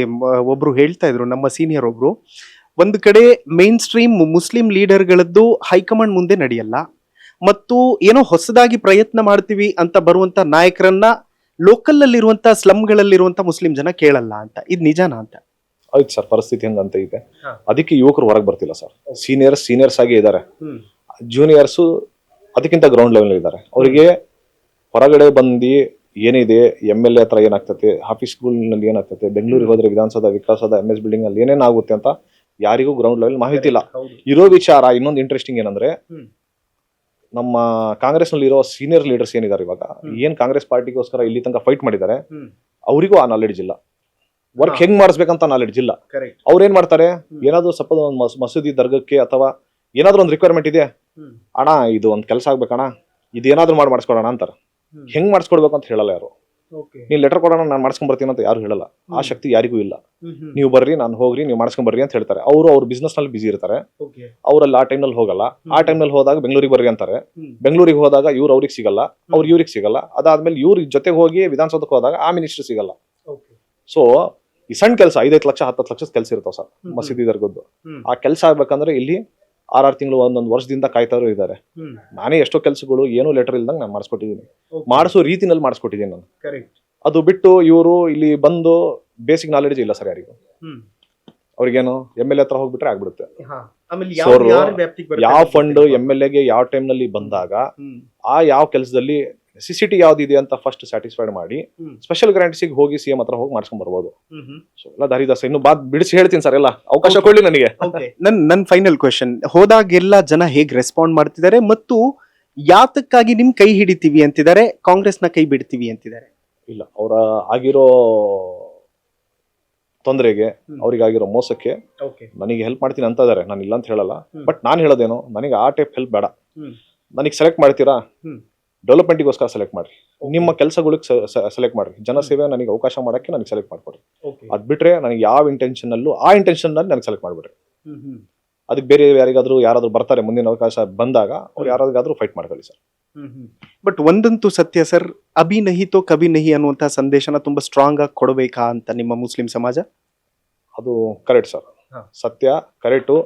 ಒಬ್ರು ಹೇಳ್ತಾ ಇದ್ರು, ನಮ್ಮ ಸೀನಿಯರ್ ಒಬ್ರು, ಒಂದು ಕಡೆ ಮೇನ್ ಸ್ಟ್ರೀಮ್ ಮುಸ್ಲಿಂ ಲೀಡರ್ಗಳದ್ದು ಹೈಕಮಾಂಡ್ ಮುಂದೆ ನಡೆಯಲ್ಲ, ಮತ್ತು ಏನೋ ಹೊಸದಾಗಿ ಪ್ರಯತ್ನ ಮಾಡ್ತೀವಿ ಅಂತ ಬರುವಂತ ನಾಯಕರನ್ನ ಲೋಕಲ್ ಅಲ್ಲಿರುವಂತ ಸ್ಲಮ್ಗಳಲ್ಲಿರುವಂತ ಮುಸ್ಲಿಂ ಜನ ಕೇಳಲ್ಲ ಅಂತ. ಇದು ನಿಜಾನಾ ಅಂತ? ಆಯ್ತು ಸರ್, ಪರಿಸ್ಥಿತಿ ಹಂಗಂತ ಇದೆ. ಅದಕ್ಕೆ ಯುವಕರು ಹೊರಗೆ ಬರ್ತಿಲ್ಲ ಸರ್. ಸೀನಿಯರ್ಸ್ ಆಗಿ ಇದ್ದಾರೆ, ಜೂನಿಯರ್ಸ್ ಅದಕ್ಕಿಂತ ಗ್ರೌಂಡ್ ಲೆವೆಲ್ ಇದ್ದಾರೆ. ಅವರಿಗೆ ಹೊರಗಡೆ ಬಂದು ಏನಿದೆ, MLA ಹತ್ರ ಏನಾಗ್ತದೆ, ಆಫೀಸ್ಗಳಲ್ಲಿ ಏನಾಗ್ತದೆ, ಬೆಂಗಳೂರಿಗೆ ಹೋದ್ರೆ ವಿಧಾನಸೌಧ, ವಿಕಾಸದ MS ಬಿಲ್ಡಿಂಗ್ ಅಲ್ಲಿ ಏನೇನಾಗುತ್ತೆ ಅಂತ ಯಾರಿಗೂ ಗ್ರೌಂಡ್ ಲೆವೆಲ್ ಮಾಹಿತಿ ಇಲ್ಲ. ಇರೋ ವಿಚಾರ ಇನ್ನೊಂದು ಇಂಟ್ರೆಸ್ಟಿಂಗ್ ಏನಂದ್ರೆ, ನಮ್ಮ ಕಾಂಗ್ರೆಸ್ ನಲ್ಲಿ ಇರೋ ಸೀನಿಯರ್ ಲೀಡರ್ಸ್ ಏನಿದ್ದಾರೆ ಇವಾಗ, ಏನ್ ಕಾಂಗ್ರೆಸ್ ಪಾರ್ಟಿಗೋಸ್ಕರ ಇಲ್ಲಿ ತನಕ ಫೈಟ್ ಮಾಡಿದ್ದಾರೆ, ಅವರಿಗೂ ಆ ನಾಲೆಡ್ಜ್ ಇಲ್ಲ. ವರ್ಕ್ ಹೆಂಗ್ ಮಾಡಿಸ್ಬೇಕಂತ ನಾಲೆಡ್ಜ್ ಇಲ್ಲ. ಅವ್ರ ಏನ್ ಮಾಡ್ತಾರೆ, ಏನಾದ್ರು ಸ್ವಲ್ಪ ಮಸೂದಿ ದರ್ಗಕ್ಕೆ ಅಥವಾ ಏನಾದ್ರು ಒಂದು ರಿಕ್ವೈರ್ಮೆಂಟ್ ಇದೆ, ಅಣ್ಣ ಇದು ಒಂದ್ ಕೆಲಸ ಆಗ್ಬೇಕಣ್ಣ, ಇದೇನಾದ್ರು ಮಾಡಿಸ್ಕೊಡೋಣ ಅಂತಾರ. ಹೆಂಗ್ ಮಾಡಿಸ್ಕೊಡ್ಬೇಕು ಅಂತ ಹೇಳಲ್ಲ ಯಾರು. ನೀನ್ ಲೆಟರ್ ಕೊಡೋಣ, ನಾನು ಮಾಡಿಸ್ಕೊಂಡ್ ಬರ್ತೀನಿ ಅಂತ ಯಾರು ಹೇಳಲ್ಲ. ಆ ಶಕ್ತಿ ಯಾರಿಗೂ ಇಲ್ಲ. ನೀವು ಬರ್ರಿ, ನಾನು ಹೋಗ್ರಿ, ನೀವು ಮಾಡಿಸ್ಕೊಂಡ್ ಬರ್ರಿ ಅಂತ ಹೇಳ್ತಾರೆ. ಅವ್ರ ಬಿಸ್ನೆಸ್ ನಲ್ಲಿ ಬಿಸಿ ಇರ್ತಾರೆ, ಅವ್ರಲ್ಲಿ ಆ ಟೈಮ್ ನಲ್ಲಿ ಹೋಗಲ್ಲ. ಆ ಟೈಮ್ ನಲ್ಲಿ ಹೋದಾಗ ಬೆಂಗಳೂರಿಗೆ ಬರ್ರಿ ಅಂತಾರೆ. ಬೆಂಗಳೂರಿಗೆ ಹೋದಾಗ ಇವ್ರು ಅವ್ರಿಗೆ ಸಿಗಲ್ಲ, ಅವ್ರು ಇವ್ರಿಗೆ ಸಿಗಲ್ಲ. ಅದಾದ್ಮೇಲೆ ಇವ್ರ ಜೊತೆಗೆ ಹೋಗಿ ವಿಧಾನಸೌಧಕ್ಕೆ ಹೋದಾಗ ಆ ಮಿನಿಸ್ಟರ್ ಸಿಗಲ್ಲ. ಸೊ ಈ ಸಣ್ಣ ಕೆಲಸ 5 ಲಕ್ಷ 10 ಲಕ್ಷದ ಕೆಲಸ ಇರ್ತಾವ ಸರ್, ಮಸೀದಿ ದರ್ಗದ್ದು. ಆ ಕೆಲಸ ಆಗ್ಬೇಕಂದ್ರೆ ಇಲ್ಲಿ 6 ತಿಂಗಳು ಒಂದೊಂದು ವರ್ಷದಿಂದ ಕಾಯ್ತಾರು ಇದ್ದಾರೆ. ನಾನೇ ಎಷ್ಟೋ ಕೆಲಸಗಳು ಏನೂ ಲೆಟರ್ ಇಲ್ದಂಗೆ ನಾನು ಮಾಡಿಸ್ಕೊಟ್ಟಿದ್ದೀನಿ, ಮಾಡಿಸೋ ರೀತಿನಲ್ಲಿ ಮಾಡಿಸ್ಕೊಟ್ಟಿದ್ದೀನಿ ನಾನು. ಅದು ಬಿಟ್ಟು ಇವರು ಇಲ್ಲಿ ಬಂದು ಬೇಸಿಕ್ ನಾಲೆಡ್ಜ್ ಇಲ್ಲ ಸರ್ ಯಾರಿಗೂ. ಅವ್ರಿಗೇನು MLA ಹತ್ರ ಹೋಗ್ಬಿಟ್ರೆ ಆಗ್ಬಿಡುತ್ತೆ. ಯಾವ ಫಂಡ್ MLAಗೆ ಯಾವ ಟೈಮ್ ನಲ್ಲಿ ಬಂದಾಗ ಆ ಯಾವ ಕೆಲಸದಲ್ಲಿ ಸಿಸಿಟಿ ಯಾವ್ದಿದೆ ಅಂತ ಫಸ್ಟ್ ಸ್ಯಾಟಿಸ್ಫೈಡ್ ಮಾಡಿ ಸ್ಪೆಷಲ್ ಗ್ರಾಂಟ್ಸಿಗೆ ಹೋಗಿ CM ಹತ್ರ ಹೋಗಿ ಮಾಡ್ಸ್ಕೊಂಡ್ ಬರ್ಬೋದು. ಸೊ ಎಲ್ಲ ದಾರಿದಾಸ ಇನ್ನು ಬಿಡಿಸಿ ಹೇಳ್ತೀನಿ ಸರ್, ಎಲ್ಲ ಅವಕಾಶ ಕೊಡ್ಲಿ ನನಗೆ. ನನ್ ಫೈನಲ್ ಕ್ವೆಶನ್, ಹೋದಾಗೆಲ್ಲ ಜನ ಹೇಗ್ ರೆಸ್ಪಾಂಡ್ ಮಾಡ್ತಿದ್ದಾರೆ ಮತ್ತು ಯಾತಕ್ಕಾಗಿ ನಿಮ್ ಕೈ ಹಿಡಿತೀವಿ ಅಂತಿದ್ದಾರೆ, ಕಾಂಗ್ರೆಸ್ನ ಕೈ ಬಿಡ್ತೀವಿ ಅಂತಿದ್ದಾರೆ? ಇಲ್ಲ, ಅವರ ಆಗಿರೋ ತೊಂದರೆಗೆ, ಅವ್ರಿಗಾಗಿರೋ ಮೋಸಕ್ಕೆ ನನಗೆ ಹೆಲ್ಪ್ ಮಾಡ್ತೀನಿ ಅಂತ ಇದಾರೆ. ನಾನು ಇಲ್ಲ ಅಂತ ಹೇಳಲ್ಲ, ಬಟ್ ನಾನು ಹೇಳೋದೇನು, ನನಗೆ ಆ ಟೈಪ್ ಹೆಲ್ಪ್ ಬೇಡ. ನನಗೆ ಸೆಲೆಕ್ಟ್ ಮಾಡ್ತೀರಾ, ಡೆವಲಪ್ಮೆಂಟಿಗೋಸ್ಕರ ಸೆಲೆಕ್ಟ್ ಮಾಡ್ರಿ, ನಿಮ್ಮ ಕೆಲಸಗಳಿಗೆ ಸೆಲೆಕ್ಟ್ ಮಾಡ್ರಿ, ಜನಸೇವೆ ನನಗೆ ಅವಕಾಶ ಮಾಡಕ್ಕೆ ನನಗೆ ಸೆಲೆಕ್ಟ್ ಮಾಡ್ಕೊಡ್ರಿ. ಅದ್ ಬಿಟ್ರೆ ನನಗೆ ಯಾವ ಇಂಟೆನ್ಷನ್ ಅಲ್ಲೂ ಆ ಇಂಟೆನ್ಷನ್ ನಲ್ಲಿ ನನಗೆ ಸೆಲೆಕ್ಟ್ ಮಾಡ್ಬಿಡ್ರಿ. ಅದಕ್ಕೆ ಬೇರೆ ಯಾರಾದ್ರೂ ಬರ್ತಾರೆ ಮುಂದಿನ ಅವಕಾಶ ಬಂದಾಗ, ಅವ್ರು ಯಾರಾದ್ರೂ ಫೈಟ್ ಮಾಡ್ಕೊಳ್ಳಿ ಸರ್. ಬಟ್ ಒಂದಂತೂ ಸತ್ಯ ಸರ್, ಅಭಿ ನಹಿ ತೋ ಕಭಿ ನಹಿ ಅನ್ನುವಂತ ಸಂದೇಶನ ತುಂಬಾ ಸ್ಟ್ರಾಂಗ್ ಆಗಿ ಕೊಡಬೇಕಾ ಅಂತ ನಿಮ್ಮ ಮುಸ್ಲಿಂ ಸಮಾಜ? ಅದು ಕರೆಕ್ಟ್ ಸರ್, ಸತ್ಯ ಕರೆಕ್ಟು.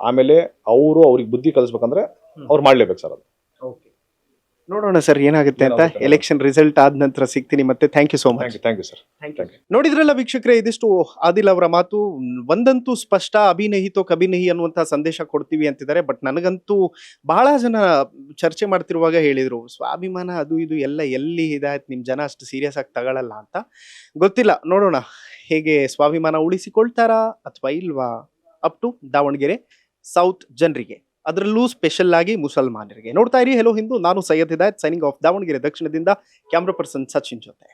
ಆಮೇಲೆ ಅವ್ರಿಗೆ ಬುದ್ಧಿ ಕಲಿಸ್ಬೇಕಂದ್ರೆ ಅವ್ರು ಮಾಡ್ಲೇಬೇಕು ಸರ್. ಅದು ನೋಡೋಣ ಸರ್ ಏನಾಗುತ್ತೆ ಅಂತ. ಎಲೆಕ್ಷನ್ ರಿಸಲ್ಟ್ ಆದ ನಂತರ ಸಿಗ್ತೀನಿ ಮತ್ತೆ. Thank you so much. Thank you sir. ನೋಡಿದ್ರಲ್ಲ ವೀಕ್ಷಕರೇ, ಇದಿಷ್ಟು ಆದಿಲ್ ಅವರ ಮಾತು. ಒಂದಂತೂ ಸ್ಪಷ್ಟ, ಅಭಿ ನಹಿ ತೋ ಕಭಿ ನಹಿ ಅನ್ನುವಂತ ಸಂದೇಶ ಕೊಡ್ತೀವಿ ಅಂತಿದ್ದಾರೆ. ಬಟ್ ನನಗಂತೂ ಬಹಳ ಜನ ಚರ್ಚೆ ಮಾಡ್ತಿರುವಾಗ ಹೇಳಿದ್ರು, ಸ್ವಾಭಿಮಾನ ಅದು ಇದು ಎಲ್ಲ ಎಲ್ಲಿ ಇದಾಯ್ತು, ನಿಮ್ ಜನ ಅಷ್ಟು ಸೀರಿಯಸ್ ಆಗಿ ತಗೊಳ್ಳಲ್ಲ ಅಂತ. ಗೊತ್ತಿಲ್ಲ, ನೋಡೋಣ ಹೇಗೆ ಸ್ವಾಭಿಮಾನ ಉಳಿಸಿಕೊಳ್ತಾರಾ ಅಥವಾ ಇಲ್ವಾ. ಅಪ್ ಟು ದಾವಣಗೆರೆ ಸೌತ್ ಜನರಿಗೆ, ಅದರಲ್ಲೂ ಸ್ಪೆಷಲ್ ಆಗಿ ಮುಸಲ್ಮಾನರಿಗೆ. ನೋಡ್ತಾ ಇರಿ ಹೆಲೋ ಹಿಂದೂ. ನಾನು ಸೈಯದ್ ಹಿದಾಯತ್, ಸೈನಿಂಗ್ ಆಫ್ ದಾವಣಗೆರೆ ದಕ್ಷಿಣದಿಂದ. ಕ್ಯಾಮ್ರಾ ಪರ್ಸನ್ ಸಚಿನ್ ಜೊತೆ.